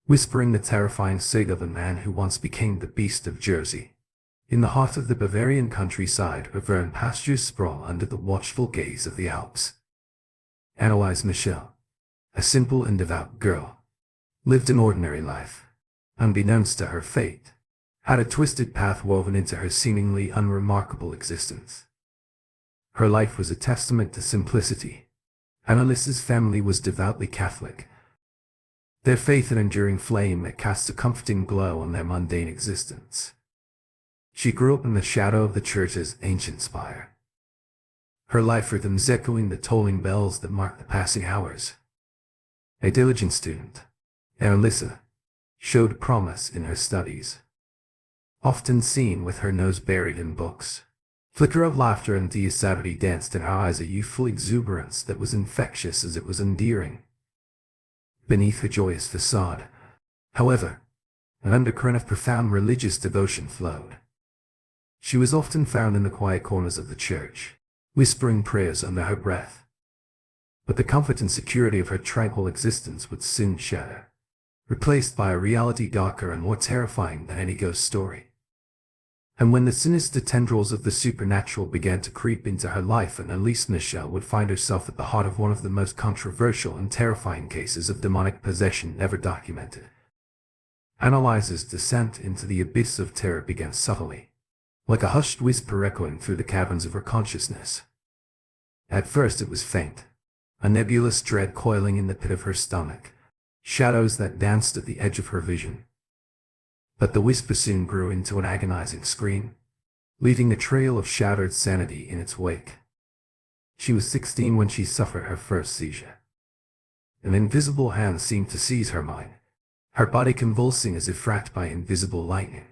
whispering the terrifying saga of a man who once became the Beast of Jersey, in the heart of the Bavarian countryside where verdant pastures sprawl under the watchful gaze of the Alps. Analyze Michel, a simple and devout girl, lived an ordinary life, unbeknownst to her fate, had a twisted path woven into her seemingly unremarkable existence. Her life was a testament to simplicity. Annalise's family was devoutly Catholic, their faith an enduring flame that cast a comforting glow on their mundane existence. She grew up in the shadow of the church's ancient spire, her life rhythms echoing the tolling bells that marked the passing hours. A diligent student, Annalise showed promise in her studies, often seen with her nose buried in books. Flicker of laughter and deity danced in her eyes, a youthful exuberance that was infectious as it was endearing. Beneath her joyous facade, however, an undercurrent of profound religious devotion flowed. She was often found in the quiet corners of the church, whispering prayers under her breath. But the comfort and security of her tranquil existence would soon shatter, replaced by a reality darker and more terrifying than any ghost story. And when the sinister tendrils of the supernatural began to creep into her life, Annalise Michel would find herself at the heart of one of the most controversial and terrifying cases of demonic possession ever documented. Annalise's descent into the abyss of terror began subtly, like a hushed whisper echoing through the caverns of her consciousness. At first it was faint, a nebulous dread coiling in the pit of her stomach, shadows that danced at the edge of her vision. But the whisper soon grew into an agonizing scream, leaving a trail of shattered sanity in its wake. She was 16 when she suffered her first seizure. An invisible hand seemed to seize her mind, her body convulsing as if racked by invisible lightning.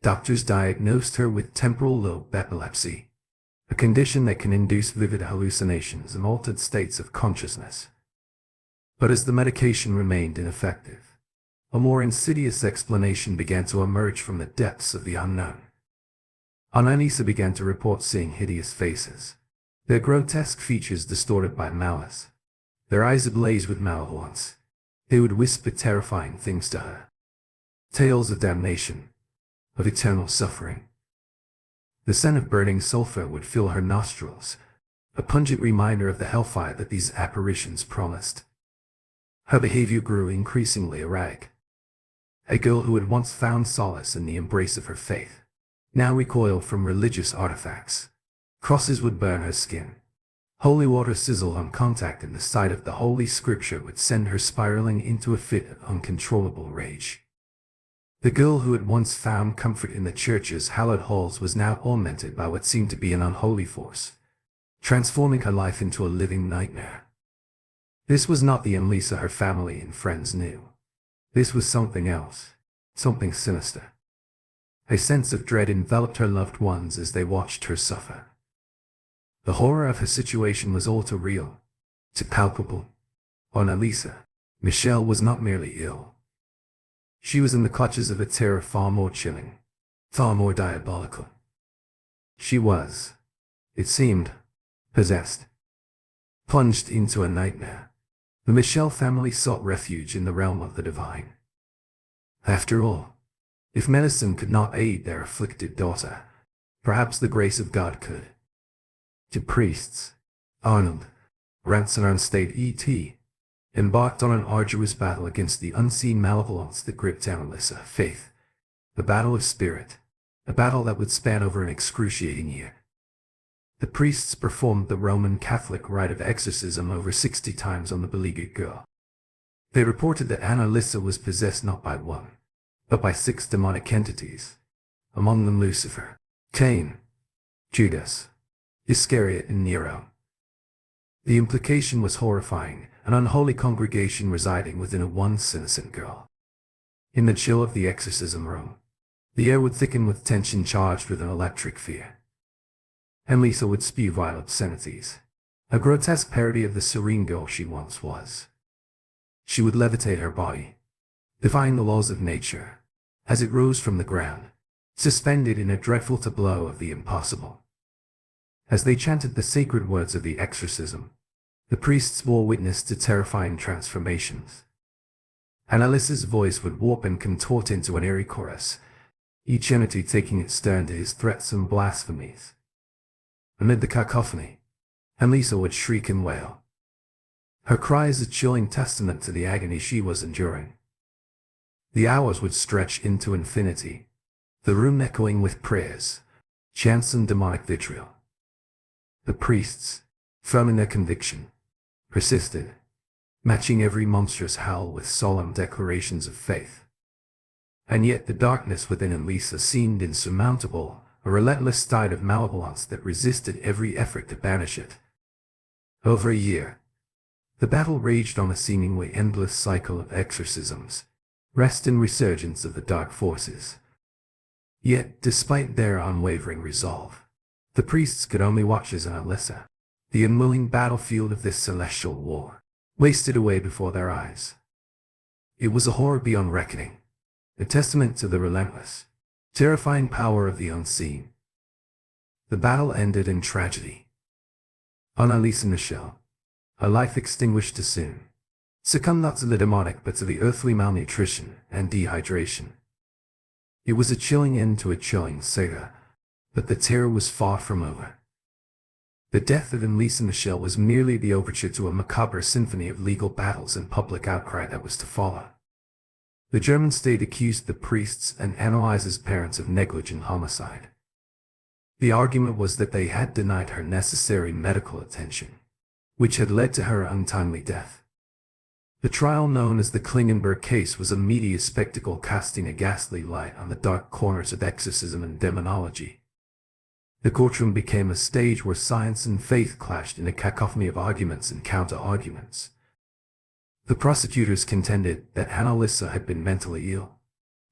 Doctors diagnosed her with temporal lobe epilepsy, a condition that can induce vivid hallucinations and altered states of consciousness. But as the medication remained ineffective, a more insidious explanation began to emerge from the depths of the unknown. Annalise began to report seeing hideous faces, their grotesque features distorted by malice, their eyes ablaze with malevolence. They would whisper terrifying things to her, tales of damnation, of eternal suffering. The scent of burning sulfur would fill her nostrils, a pungent reminder of the hellfire that these apparitions promised. Her behavior grew increasingly erratic. A girl who had once found solace in the embrace of her faith now recoiled from religious artifacts. Crosses would burn her skin. Holy water sizzled on contact, and the sight of the Holy Scripture would send her spiraling into a fit of uncontrollable rage. The girl who had once found comfort in the church's hallowed halls was now tormented by what seemed to be an unholy force, transforming her life into a living nightmare. This was not the Annalise her family and friends knew. This was something else, something sinister. A sense of dread enveloped her loved ones as they watched her suffer. The horror of her situation was all too real, too palpable. Annalise Michel was not merely ill. She was in the clutches of a terror far more chilling, far more diabolical. She was, it seemed, possessed. Plunged into a nightmare, the Michel family sought refuge in the realm of the divine. After all, if medicine could not aid their afflicted daughter, perhaps the grace of God could. The priests, Arnold, Ransom and State E.T., embarked on an arduous battle against the unseen malevolence that gripped Annalisa, Faith, the battle of spirit, a battle that would span over an excruciating year. The priests performed the Roman Catholic rite of exorcism over 60 times on the beleaguered girl. They reported that Annalisa was possessed not by one, but by 6 demonic entities, among them Lucifer, Cain, Judas, Iscariot, and Nero. The implication was horrifying, an unholy congregation residing within a once innocent girl. In the chill of the exorcism room, the air would thicken with tension charged with an electric fear. Annalisa would spew vile obscenities, a grotesque parody of the serene girl she once was. She would levitate her body, defying the laws of nature, as it rose from the ground, suspended in a dreadful tableau of the impossible. As they chanted the sacred words of the exorcism, the priests bore witness to terrifying transformations. Annalisa's voice would warp and contort into an eerie chorus, each entity taking its turn to his threats and blasphemies. Amid the cacophony, Annalisa would shriek and wail. Her cries a chilling testament to the agony she was enduring. The hours would stretch into infinity, the room echoing with prayers, chants, and demonic vitriol. The priests, firm in their conviction, persisted, matching every monstrous howl with solemn declarations of faith. And yet the darkness within Annalisa seemed insurmountable, a relentless tide of malevolence that resisted every effort to banish it. Over a year, the battle raged on a seemingly endless cycle of exorcisms, rest and resurgence of the dark forces. Yet, despite their unwavering resolve, the priests could only watch as Annalisa, the unwilling battlefield of this celestial war, wasted away before their eyes. It was a horror beyond reckoning, a testament to the relentless, terrifying power of the unseen. The battle ended in tragedy. Annalisa Michel, her life extinguished too soon, succumbed not to the demonic but to the earthly malnutrition and dehydration. It was a chilling end to a chilling saga, but the terror was far from over. The death of Annalisa Michel was merely the overture to a macabre symphony of legal battles and public outcry that was to follow. The German state accused the priests and Annalisa's parents of negligent homicide. The argument was that they had denied her necessary medical attention, which had led to her untimely death. The trial, known as the Klingenberg case, was a media spectacle casting a ghastly light on the dark corners of exorcism and demonology. The courtroom became a stage where science and faith clashed in a cacophony of arguments and counter-arguments. The prosecutors contended that Annalisa had been mentally ill,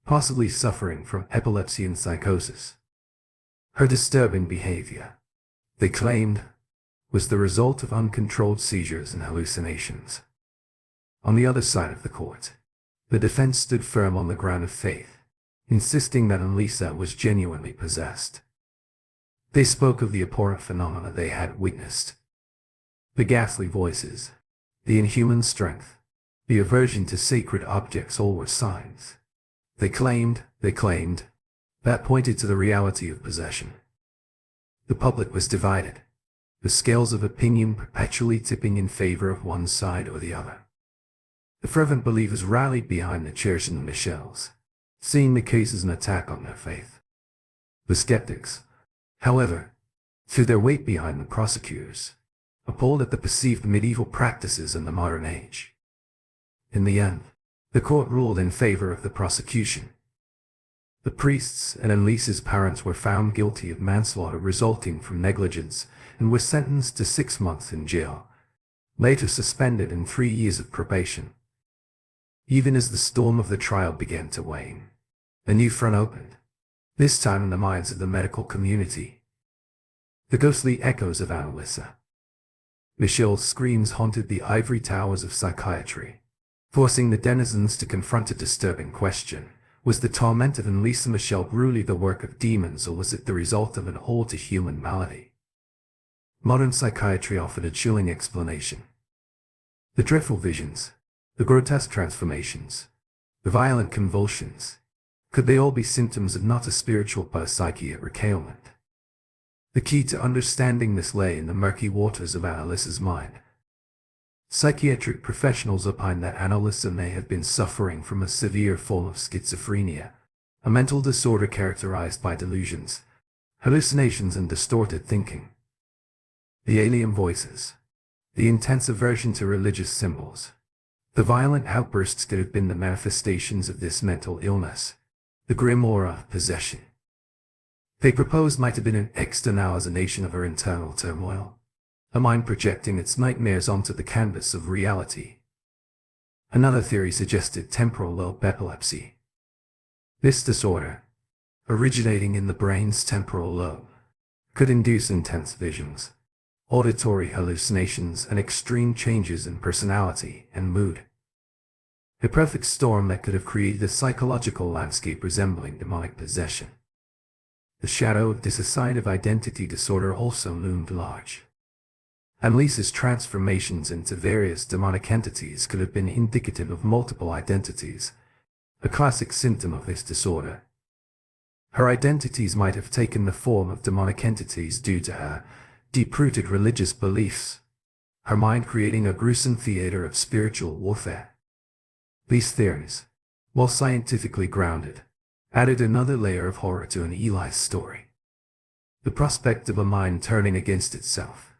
possibly suffering from epilepsy and psychosis. Her disturbing behavior, they claimed, was the result of uncontrolled seizures and hallucinations. On the other side of the court, the defense stood firm on the ground of faith, insisting that Annalisa was genuinely possessed. They spoke of the abhorrent phenomena they had witnessed. The ghastly voices, the inhuman strength, the aversion to sacred objects, all were signs, they claimed, that pointed to the reality of possession. The public was divided, the scales of opinion perpetually tipping in favor of one side or the other. The fervent believers rallied behind the church and the Michels, seeing the case as an attack on their faith. The skeptics, however, threw their weight behind the prosecutors, appalled at the perceived medieval practices in the modern age. In the end, the court ruled in favor of the prosecution. The priests and Annalisa's parents were found guilty of manslaughter resulting from negligence and were sentenced to 6 months in jail, later suspended and 3 years of probation. Even as the storm of the trial began to wane, a new front opened, this time in the minds of the medical community. The ghostly echoes of Annalisa Michel's screams haunted the ivory towers of psychiatry, forcing the denizens to confront a disturbing question. Was the torment of Lisa Michelle truly the work of demons, or was it the result of an all-to-human malady? Modern psychiatry offered a chilling explanation. The dreadful visions, the grotesque transformations, the violent convulsions, could they all be symptoms of not a spiritual but a psychiatric ailment? The key to understanding this lay in the murky waters of Annalisa's mind. Psychiatric professionals opine that Annalisa may have been suffering from a severe form of schizophrenia, a mental disorder characterized by delusions, hallucinations, and distorted thinking. The alien voices, the intense aversion to religious symbols, the violent outbursts that have been the manifestations of this mental illness, the grim aura of possession. They proposed might have been an externalization of her internal turmoil, a mind projecting its nightmares onto the canvas of reality. Another theory suggested temporal lobe epilepsy. This disorder, originating in the brain's temporal lobe, could induce intense visions, auditory hallucinations, and extreme changes in personality and mood. A perfect storm that could have created a psychological landscape resembling demonic possession. The shadow of dissociative identity disorder also loomed large. Annalisa's transformations into various demonic entities could have been indicative of multiple identities, a classic symptom of this disorder. Her identities might have taken the form of demonic entities due to her deep-rooted religious beliefs, her mind creating a gruesome theater of spiritual warfare. These theories, while scientifically grounded, added another layer of horror to an Eli's story. The prospect of a mind turning against itself,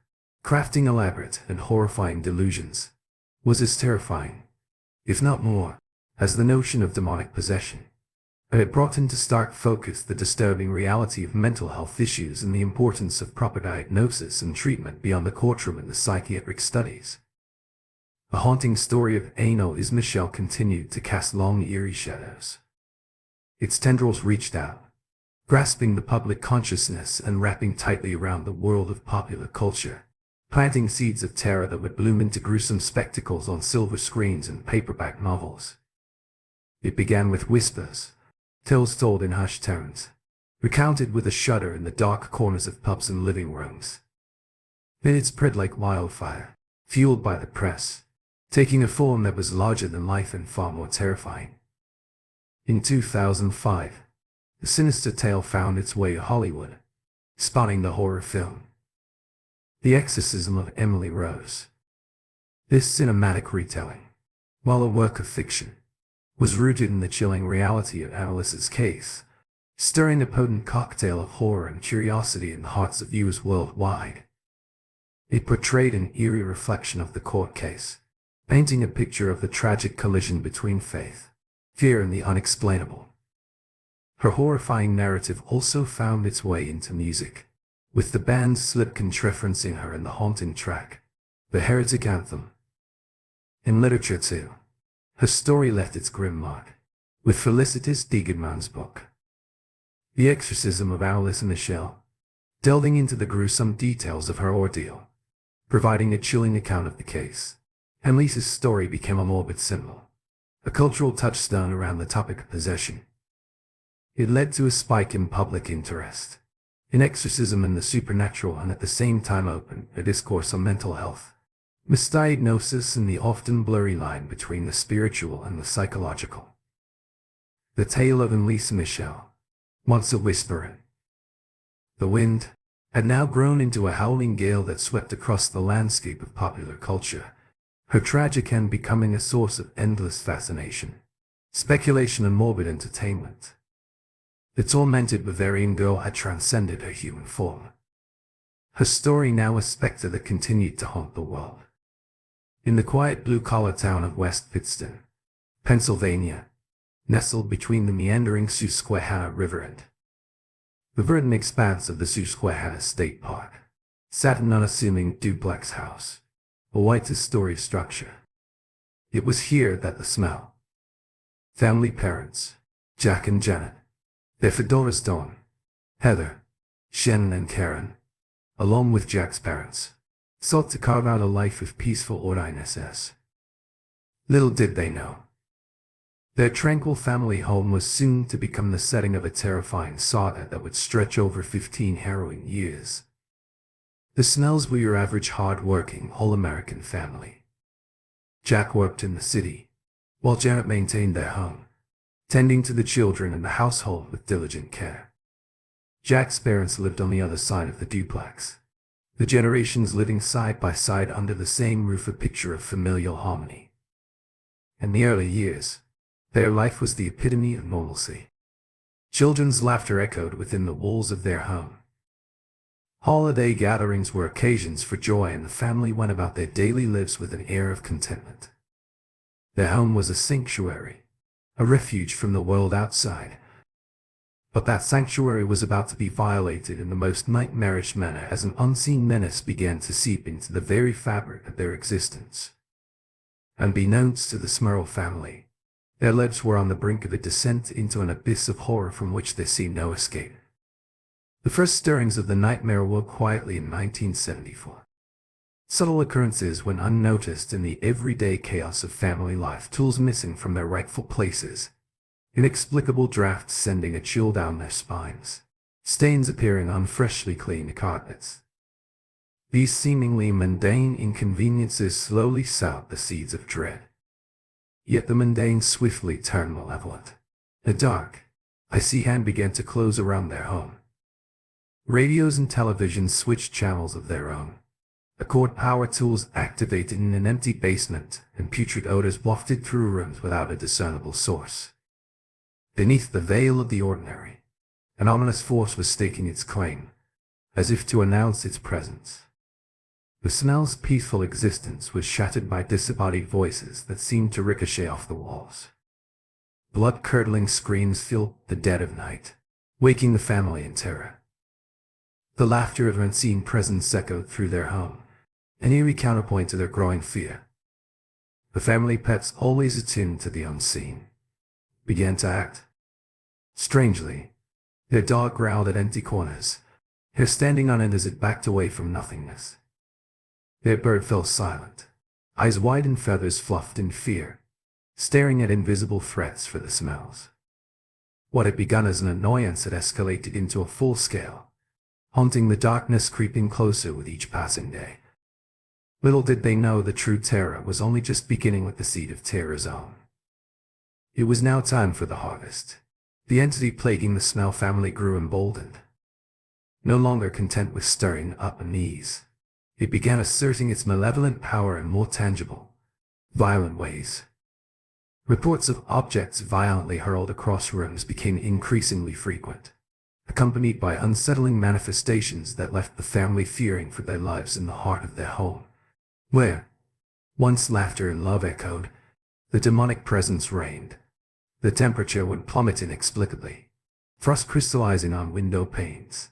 crafting elaborate and horrifying delusions, was as terrifying, if not more, as the notion of demonic possession. And it brought into stark focus the disturbing reality of mental health issues and the importance of proper diagnosis and treatment beyond the courtroom in the psychiatric studies. The haunting story of Annalisa Michelle continued to cast long, eerie shadows. Its tendrils reached out, grasping the public consciousness and wrapping tightly around the world of popular culture, planting seeds of terror that would bloom into gruesome spectacles on silver screens and paperback novels. It began with whispers, tales told in hushed tones, recounted with a shudder in the dark corners of pubs and living rooms. Then it spread like wildfire, fueled by the press, taking a form that was larger than life and far more terrifying. In 2005, the sinister tale found its way to Hollywood, spawning the horror film The Exorcism of Emily Rose. This cinematic retelling, while a work of fiction, was rooted in the chilling reality of Annalisa's case, stirring a potent cocktail of horror and curiosity in the hearts of viewers worldwide. It portrayed an eerie reflection of the court case, painting a picture of the tragic collision between faith, fear, and the unexplainable. Her horrifying narrative also found its way into music, with the band's Slipknot referencing her in the haunting track, The Heretic Anthem. In literature too, her story left its grim mark, with Felicitas Diegemann's book, The Exorcism of Annalisa Michelle, delving into the gruesome details of her ordeal, providing a chilling account of the case. Annalisa's story became a morbid symbol, a cultural touchstone around the topic of possession. It led to a spike in public interest in exorcism and the supernatural, and at the same time opened a discourse on mental health, misdiagnosis, and the often blurry line between the spiritual and the psychological. The tale of Annalisa Michelle, once a whisper in the wind, had now grown into a howling gale that swept across the landscape of popular culture, her tragic end becoming a source of endless fascination, speculation, and morbid entertainment. The tormented Bavarian girl had transcended her human form, her story now a specter that continued to haunt the world. In the quiet blue-collar town of West Pittston, Pennsylvania, nestled between the meandering Susquehanna River and the verdant expanse of the Susquehanna State Park, sat an unassuming duplex house, a white two-story structure. It was here that the smell, family parents, Jack and Janet, their fedoras Dawn, Heather, Shannon, and Karen, along with Jack's parents, sought to carve out a life of peaceful orderliness. Little did they know, their tranquil family home was soon to become the setting of a terrifying saga that would stretch over 15 harrowing years. The Snells were your average hard-working, all-American family. Jack worked in the city, while Janet maintained their home, tending to the children and the household with diligent care. Jack's parents lived on the other side of the duplex, the generations living side by side under the same roof, a picture of familial harmony. In the early years, their life was the epitome of normalcy. Children's laughter echoed within the walls of their home. Holiday gatherings were occasions for joy, and the family went about their daily lives with an air of contentment. Their home was a sanctuary, a refuge from the world outside. But that sanctuary was about to be violated in the most nightmarish manner as an unseen menace began to seep into the very fabric of their existence. Unbeknownst to the Smurl family, their lives were on the brink of a descent into an abyss of horror from which there seemed no escape. The first stirrings of the nightmare woke quietly in 1974. Subtle occurrences went unnoticed in the everyday chaos of family life, tools missing from their rightful places, inexplicable drafts sending a chill down their spines, stains appearing on freshly cleaned carpets. These seemingly mundane inconveniences slowly sowed the seeds of dread. Yet the mundane swiftly turned malevolent. A dark, icy hand began to close around their home. Radios and televisions switched channels of their own. Accord power tools activated in an empty basement, and putrid odors wafted through rooms without a discernible source. Beneath the veil of the ordinary, an ominous force was staking its claim, as if to announce its presence. The Snell's peaceful existence was shattered by disembodied voices that seemed to ricochet off the walls. Blood-curdling screams filled the dead of night, waking the family in terror. The laughter of an unseen presence echoed through their home, an eerie counterpoint to their growing fear. The family pets, always attuned to the unseen, began to act strangely. Their dog growled at empty corners, hair standing on end as it backed away from nothingness. Their bird fell silent, eyes wide and feathers fluffed in fear, staring at invisible threats for the smells. What had begun as an annoyance had escalated into a full-scale, haunting the darkness, creeping closer with each passing day. Little did they know the true terror was only just beginning with the seed of terror's own. It was now time for the harvest. The entity plaguing the Snell family grew emboldened. No longer content with stirring up unease, it began asserting its malevolent power in more tangible, violent ways. Reports of objects violently hurled across rooms became increasingly frequent, accompanied by unsettling manifestations that left the family fearing for their lives in the heart of their home, where once laughter and love echoed, the demonic presence reigned. The temperature would plummet inexplicably, frost crystallizing on window panes.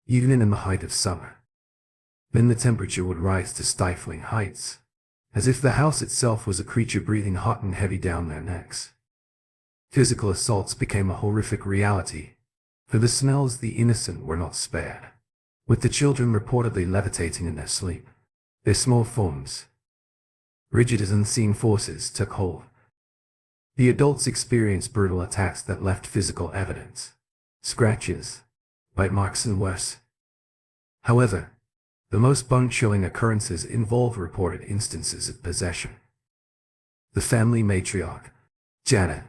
Even in the height of summer, then the temperature would rise to stifling heights, as if the house itself was a creature breathing hot and heavy down their necks. Physical assaults became a horrific reality. For the Snells, the innocent were not spared, with the children reportedly levitating in their sleep, their small forms rigid as unseen forces took hold. The adults experienced brutal attacks that left physical evidence, scratches, bite marks and worse. However, the most bone-chilling occurrences involve reported instances of possession. The family matriarch, Janet,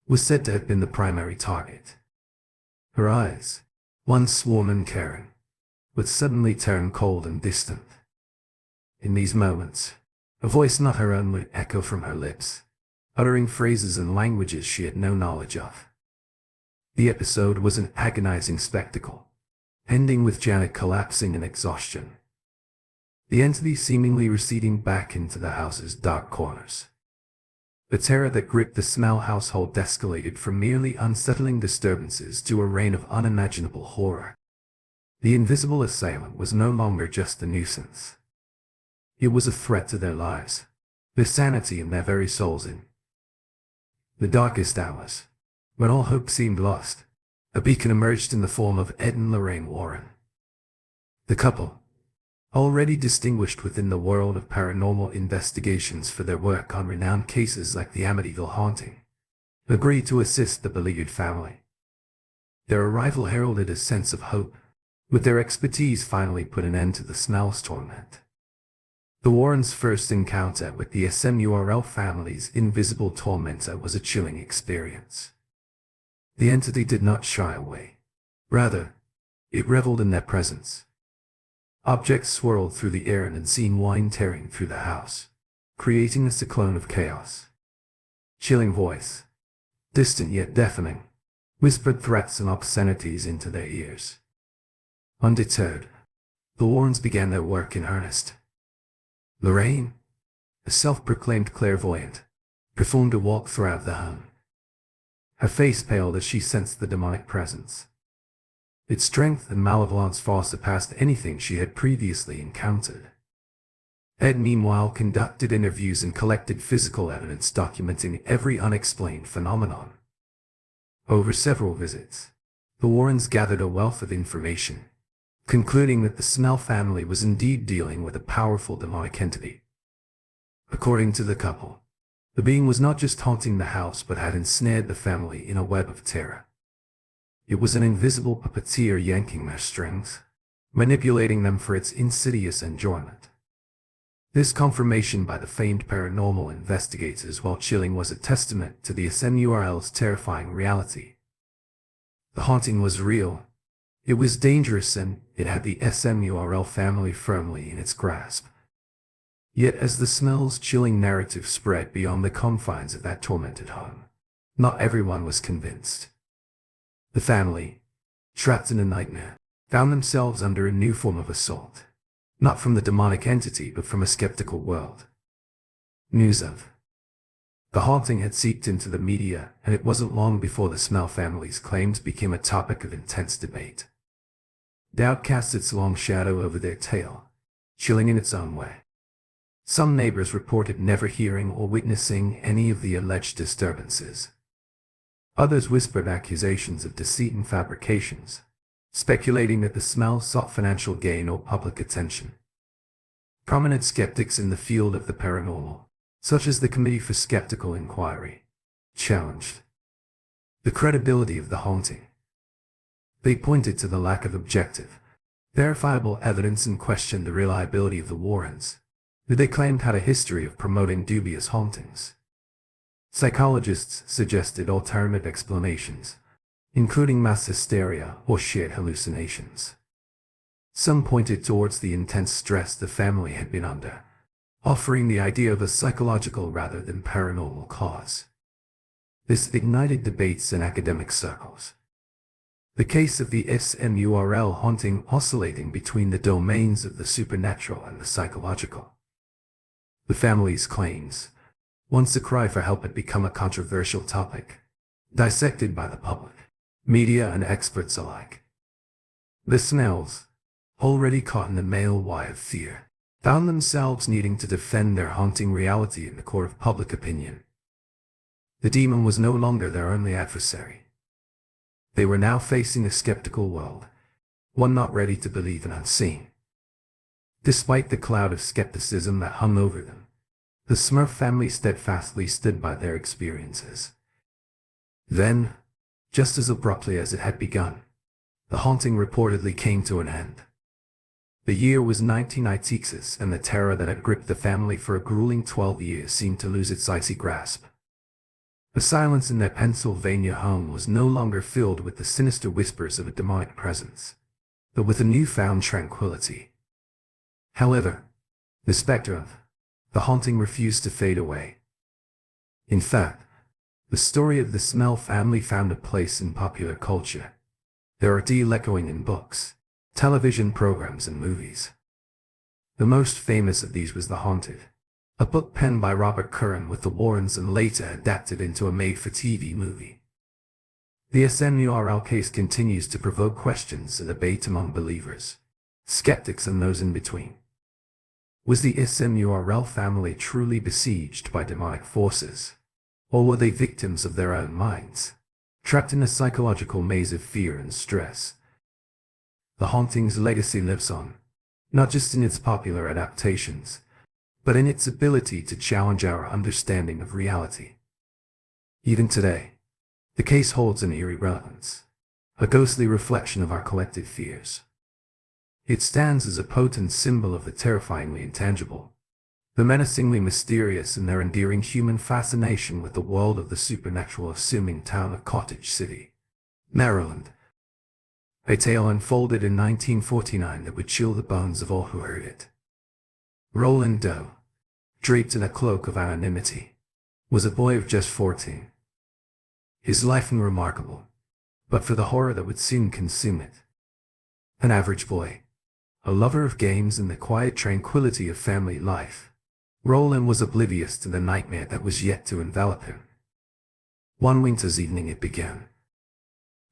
was said to have been the primary target. Her eyes, once warm and caring, would suddenly turn cold and distant. In these moments, a voice not her own would echo from her lips, uttering phrases and languages she had no knowledge of. The episode was an agonizing spectacle, ending with Janet collapsing in exhaustion, the entity seemingly receding back into the house's dark corners. The terror that gripped the Snell household escalated from merely unsettling disturbances to a reign of unimaginable horror. The invisible assailant was no longer just a nuisance. It was a threat to their lives, their sanity and their very souls. In the darkest hours, when all hope seemed lost, a beacon emerged in the form of Ed and Lorraine Warren. The couple, already distinguished within the world of paranormal investigations for their work on renowned cases like the Amityville haunting, agreed to assist the beleaguered family. Their arrival heralded a sense of hope, with their expertise finally put an end to the smell's torment. The Warrens' first encounter with the SMURL family's invisible tormentor was a chilling experience. The entity did not shy away. Rather, it reveled in their presence. Objects swirled through the air and unseen wind tearing through the house, creating a cyclone of chaos. Chilling voice, distant yet deafening, whispered threats and obscenities into their ears. Undeterred, the Warrens began their work in earnest. Lorraine, a self-proclaimed clairvoyant, performed a walk throughout the home. Her face paled as she sensed the demonic presence. Its strength and malevolence far surpassed anything she had previously encountered. Ed meanwhile conducted interviews and collected physical evidence documenting every unexplained phenomenon. Over several visits, the Warrens gathered a wealth of information, concluding that the Snell family was indeed dealing with a powerful demonic entity. According to the couple, the being was not just haunting the house but had ensnared the family in a web of terror. It was an invisible puppeteer yanking their strings, manipulating them for its insidious enjoyment. This confirmation by the famed paranormal investigators, while chilling, was a testament to the SMURL's terrifying reality. The haunting was real, it was dangerous, and it had the SMURL family firmly in its grasp. Yet as the smell's chilling narrative spread beyond the confines of that tormented home, not everyone was convinced. The family, trapped in a nightmare, found themselves under a new form of assault, not from the demonic entity but from a skeptical world. News of the haunting had seeped into the media, and it wasn't long before the Snell family's claims became a topic of intense debate. Doubt cast its long shadow over their tale, chilling in its own way. Some neighbors reported never hearing or witnessing any of the alleged disturbances. Others whispered accusations of deceit and fabrications, speculating that the smell sought financial gain or public attention. Prominent skeptics in the field of the paranormal, such as the Committee for Skeptical Inquiry, challenged the credibility of the haunting. They pointed to the lack of objective, verifiable evidence and questioned the reliability of the Warrens, who they claimed had a history of promoting dubious hauntings. Psychologists suggested alternative explanations, including mass hysteria or shared hallucinations. Some pointed towards the intense stress the family had been under, offering the idea of a psychological rather than paranormal cause. This ignited debates in academic circles. The case of the SMURL haunting oscillating between the domains of the supernatural and the psychological. The family's claims, once a cry for help, had become a controversial topic, dissected by the public, media, and experts alike. The Snells, already caught in the male wire of fear, found themselves needing to defend their haunting reality in the court of public opinion. The demon was no longer their only adversary. They were now facing a skeptical world, one not ready to believe in unseen. Despite the cloud of skepticism that hung over them, the Smurf family steadfastly stood by their experiences. Then, just as abruptly as it had begun, the haunting reportedly came to an end. The year was 1996, and the terror that had gripped the family for a grueling 12 years seemed to lose its icy grasp. The silence in their Pennsylvania home was no longer filled with the sinister whispers of a demonic presence, but with a newfound tranquility. However, the specter of the haunting refused to fade away. In fact, the story of the Snell family found a place in popular culture. There are still echoing in books, television programs, and movies. The most famous of these was The Haunted, a book penned by Robert Curran with the Warrens and later adapted into a made-for-TV movie. The SMURL case continues to provoke questions and debate among believers, skeptics, and those in between. Was the SMURL family truly besieged by demonic forces, or were they victims of their own minds, trapped in a psychological maze of fear and stress? The haunting's legacy lives on, not just in its popular adaptations, but in its ability to challenge our understanding of reality. Even today, the case holds an eerie relevance, a ghostly reflection of our collective fears. It stands as a potent symbol of the terrifyingly intangible, the menacingly mysterious, and their endearing human fascination with the world of the supernatural, assuming town of Cottage City, Maryland. A tale unfolded in 1949 that would chill the bones of all who heard it. Roland Doe, draped in a cloak of anonymity, was a boy of just 14. His life unremarkable, but for the horror that would soon consume it. An average boy, a lover of games and the quiet tranquility of family life, Roland was oblivious to the nightmare that was yet to envelop him. One winter's evening it began.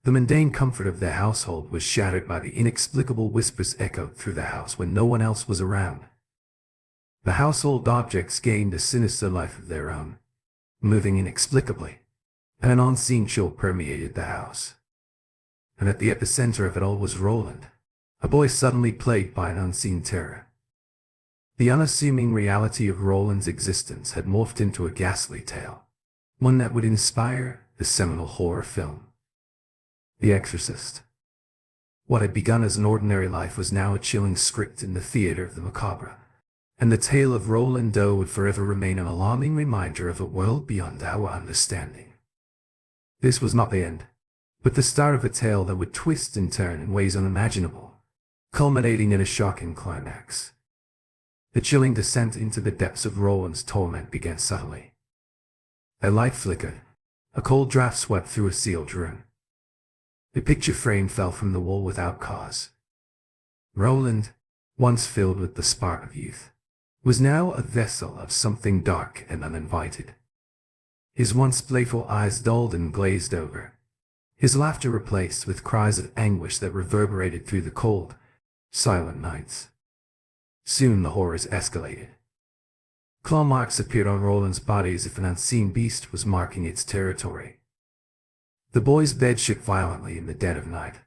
The mundane comfort of their household was shattered by the inexplicable whispers echoed through the house when no one else was around. The household objects gained a sinister life of their own, moving inexplicably, and an unseen chill permeated the house. And at the epicenter of it all was Roland, a boy suddenly plagued by an unseen terror. The unassuming reality of Roland's existence had morphed into a ghastly tale, one that would inspire the seminal horror film, The Exorcist. What had begun as an ordinary life was now a chilling script in the theater of the macabre, and the tale of Roland Doe would forever remain an alarming reminder of a world beyond our understanding. This was not the end, but the start of a tale that would twist and turn in ways unimaginable, culminating in a shocking climax. The chilling descent into the depths of Roland's torment began subtly. A light flickered, a cold draft swept through a sealed room. The picture frame fell from the wall without cause. Roland, once filled with the spark of youth, was now a vessel of something dark and uninvited. His once playful eyes dulled and glazed over, his laughter replaced with cries of anguish that reverberated through the cold, silent nights. Soon the horrors escalated. Claw marks appeared on Roland's body as if an unseen beast was marking its territory. The boy's bed shook violently in the dead of night,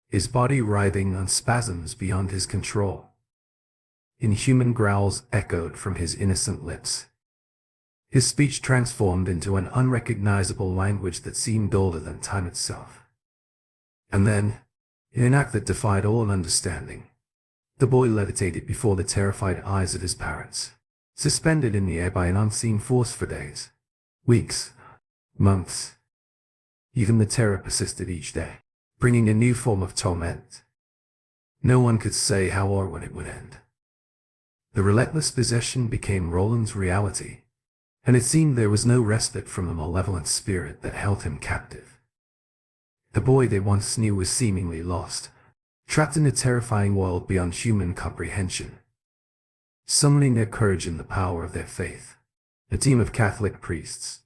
his body writhing on spasms beyond his control. Inhuman growls echoed from his innocent lips. His speech transformed into an unrecognizable language that seemed older than time itself. And then, in an act that defied all understanding, the boy levitated before the terrified eyes of his parents, suspended in the air by an unseen force for days, weeks, months. Even the terror persisted each day, bringing a new form of torment. No one could say how or when it would end. The relentless possession became Roland's reality, and it seemed there was no respite from the malevolent spirit that held him captive. The boy they once knew was seemingly lost, trapped in a terrifying world beyond human comprehension. Summoning their courage and the power of their faith, a team of Catholic priests,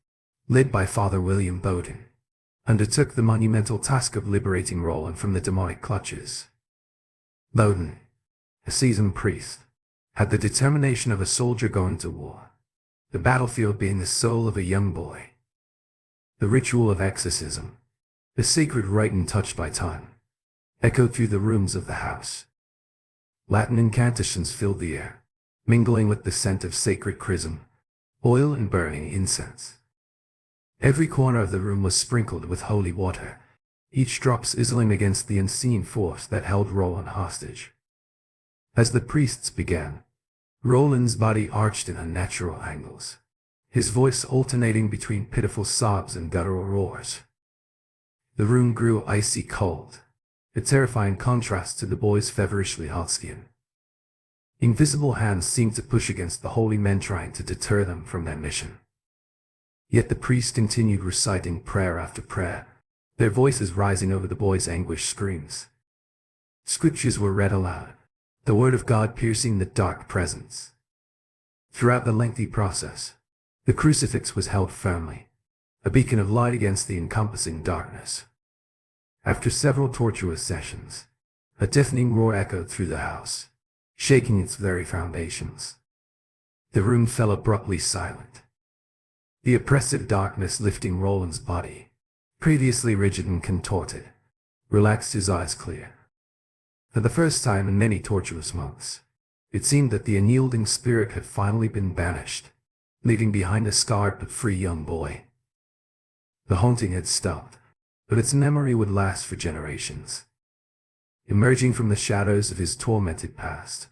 led by Father William Bowden, undertook the monumental task of liberating Roland from the demonic clutches. Bowden, a seasoned priest, had the determination of a soldier going to war, the battlefield being the soul of a young boy. The ritual of exorcism, the sacred rite untouched by time, echoed through the rooms of the house. Latin incantations filled the air, mingling with the scent of sacred chrism, oil and burning incense. Every corner of the room was sprinkled with holy water, each drop sizzling against the unseen force that held Roland hostage. As the priests began, Roland's body arched in unnatural angles, his voice alternating between pitiful sobs and guttural roars. The room grew icy cold, a terrifying contrast to the boy's feverishly hot skin. Invisible hands seemed to push against the holy men, trying to deter them from their mission. Yet the priest continued reciting prayer after prayer, their voices rising over the boy's anguished screams. Scriptures were read aloud, the word of God piercing the dark presence. Throughout the lengthy process, the crucifix was held firmly, a beacon of light against the encompassing darkness. After several tortuous sessions, a deafening roar echoed through the house, shaking its very foundations. The room fell abruptly silent, the oppressive darkness lifting Roland's body, previously rigid and contorted, relaxed, his eyes clear. For the first time in many tortuous months, It seemed that the unyielding spirit had finally been banished, leaving behind a scarred but free young boy. The haunting had stopped, but its memory would last for generations. Emerging from the shadows of his tormented past,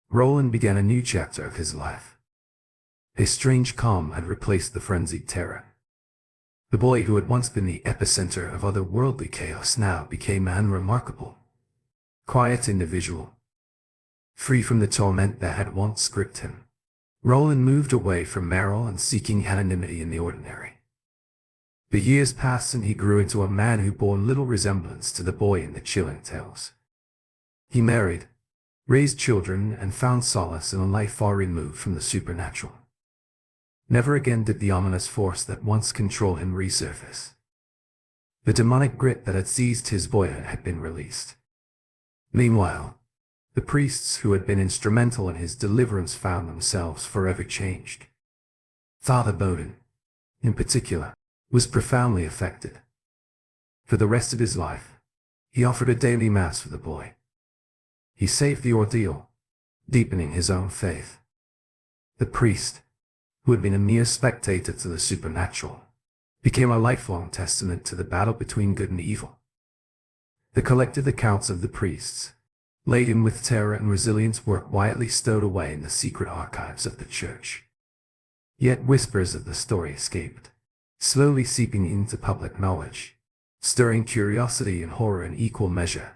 Roland began a new chapter of his life. A strange calm had replaced the frenzied terror. The boy who had once been the epicenter of otherworldly chaos now became an unremarkable, quiet individual, free from the torment that had once gripped him. Roland moved away from Merrill and seeking anonymity in the ordinary. The years passed and he grew into a man who bore little resemblance to the boy in the chilling tales. He married, raised children, and found solace in a life far removed from the supernatural. Never again did the ominous force that once controlled him resurface. The demonic grip that had seized his boyhood had been released. Meanwhile, the priests who had been instrumental in his deliverance found themselves forever changed. Father Bowden, in particular, was profoundly affected. For the rest of his life, he offered a daily mass for the boy. He saved the ordeal, deepening his own faith. The priest, who had been a mere spectator to the supernatural, became a lifelong testament to the battle between good and evil. The collected accounts of the priests, laden with terror and resilience, were quietly stowed away in the secret archives of the church. Yet whispers of the story escaped, slowly seeping into public knowledge, stirring curiosity and horror in equal measure.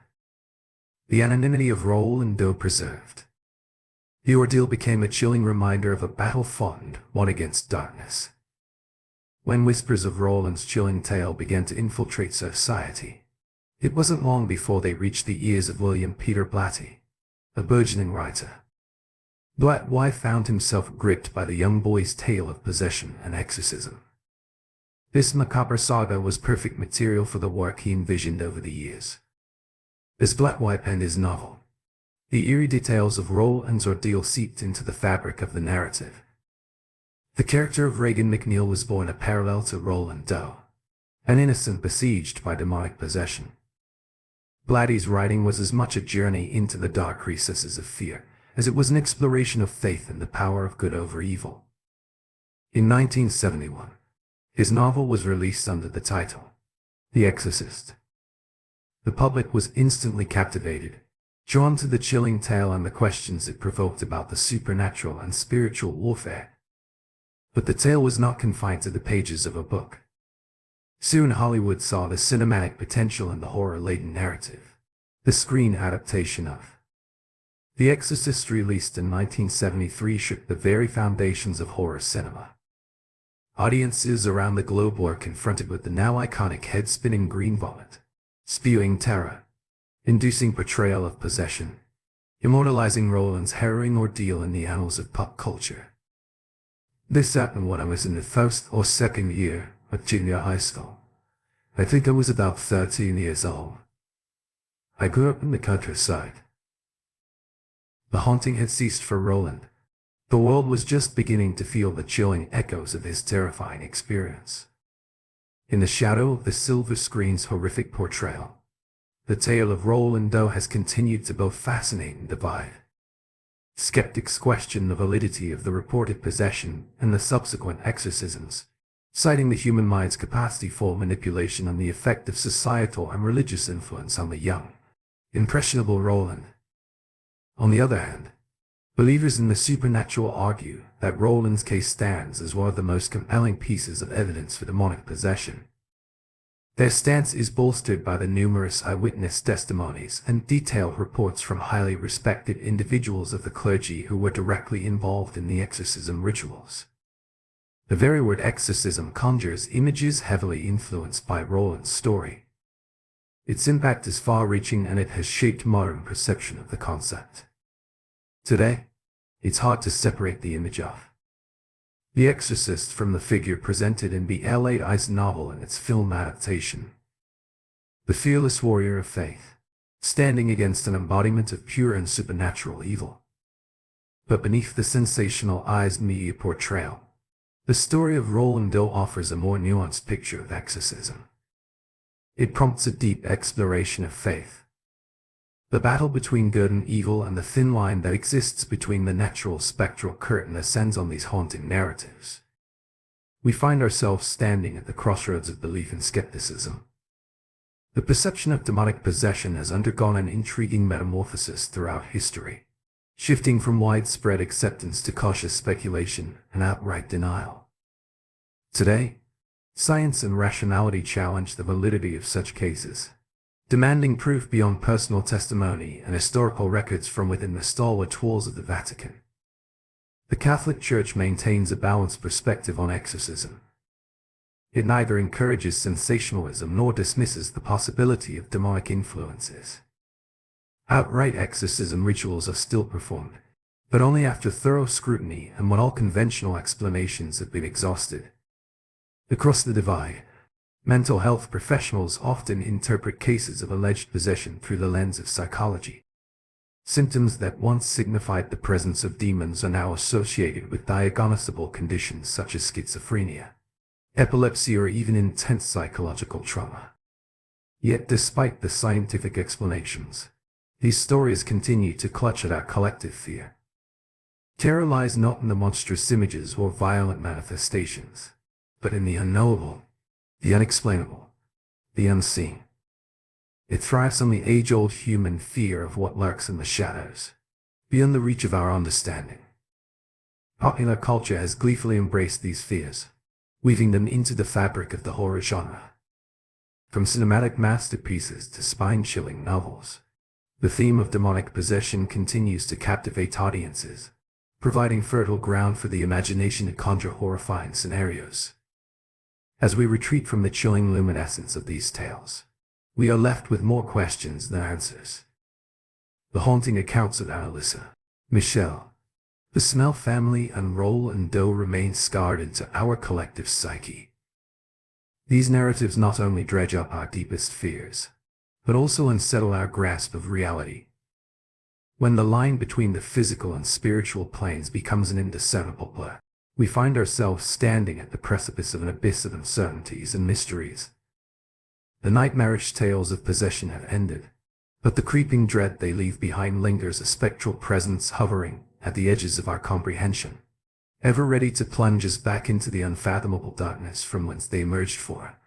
The anonymity of Roland Doe preserved. The ordeal became a chilling reminder of a battle fought and won against darkness. When whispers of Roland's chilling tale began to infiltrate society, it wasn't long before they reached the ears of William Peter Blatty, a burgeoning writer. Blatty found himself gripped by the young boy's tale of possession and exorcism. This macabre saga was perfect material for the work he envisioned over the years. As Blatty penned his novel, the eerie details of Roland's ordeal seeped into the fabric of the narrative. The character of Regan McNeil was born a parallel to Roland Doe, an innocent besieged by demonic possession. Blatty's writing was as much a journey into the dark recesses of fear as it was an exploration of faith and the power of good over evil. In 1971, his novel was released under the title, The Exorcist. The public was instantly captivated, drawn to the chilling tale and the questions it provoked about the supernatural and spiritual warfare. But the tale was not confined to the pages of a book. Soon Hollywood saw the cinematic potential in the horror-laden narrative, the screen adaptation of The Exorcist, released in 1973, shook the very foundations of horror cinema. Audiences around the globe were confronted with the now iconic head-spinning green vomit, spewing terror, inducing portrayal of possession, immortalizing Roland's harrowing ordeal in the annals of pop culture. This happened when I was in the first or second year of junior high school. I think I was about 13 years old. I grew up in the countryside. The haunting had ceased for Roland. The world was just beginning to feel the chilling echoes of his terrifying experience. In the shadow of the silver screen's horrific portrayal, the tale of Roland Doe has continued to both fascinate and divide. Skeptics question the validity of the reported possession and the subsequent exorcisms, citing the human mind's capacity for manipulation and the effect of societal and religious influence on the young, impressionable Roland. On the other hand, believers in the supernatural argue that Roland's case stands as one of the most compelling pieces of evidence for demonic possession. Their stance is bolstered by the numerous eyewitness testimonies and detailed reports from highly respected individuals of the clergy who were directly involved in the exorcism rituals. The very word exorcism conjures images heavily influenced by Roland's story. Its impact is far-reaching and it has shaped modern perception of the concept. Today, it's hard to separate the image of The Exorcist from the figure presented in Blatty's novel and its film adaptation. The fearless warrior of faith, standing against an embodiment of pure and supernatural evil. But beneath the sensationalized media portrayal, the story of Roland Doe offers a more nuanced picture of exorcism. It prompts a deep exploration of faith, The battle between good and evil and the thin line that exists between the natural spectral curtain ascends on these haunting narratives. We find ourselves standing at the crossroads of belief and skepticism. The perception of demonic possession has undergone an intriguing metamorphosis throughout history, shifting from widespread acceptance to cautious speculation and outright denial. Today, science and rationality challenge the validity of such cases, demanding proof beyond personal testimony and historical records from within the stalwart walls of the Vatican. The Catholic Church maintains a balanced perspective on exorcism. It neither encourages sensationalism nor dismisses the possibility of demonic influences. Outright exorcism rituals are still performed, but only after thorough scrutiny and when all conventional explanations have been exhausted. Across the divide, mental health professionals often interpret cases of alleged possession through the lens of psychology. Symptoms that once signified the presence of demons are now associated with diagnosable conditions such as schizophrenia, epilepsy, or even intense psychological trauma. Yet despite the scientific explanations, these stories continue to clutch at our collective fear. Terror lies not in the monstrous images or violent manifestations, but in the unknowable, the unexplainable, the unseen. It thrives on the age-old human fear of what lurks in the shadows, beyond the reach of our understanding. Popular culture has gleefully embraced these fears, weaving them into the fabric of the horror genre. From cinematic masterpieces to spine-chilling novels, the theme of demonic possession continues to captivate audiences, providing fertile ground for the imagination to conjure horrifying scenarios. As we retreat from the chilling luminescence of these tales, we are left with more questions than answers. The haunting accounts of Annalisa, Michelle, the Smell family, and Roll and Doe remain scarred into our collective psyche. These narratives not only dredge up our deepest fears, but also unsettle our grasp of reality. When the line between the physical and spiritual planes becomes an indiscernible blur, we find ourselves standing at the precipice of an abyss of uncertainties and mysteries. The nightmarish tales of possession have ended, but the creeping dread they leave behind lingers, a spectral presence hovering at the edges of our comprehension, ever ready to plunge us back into the unfathomable darkness from whence they emerged for.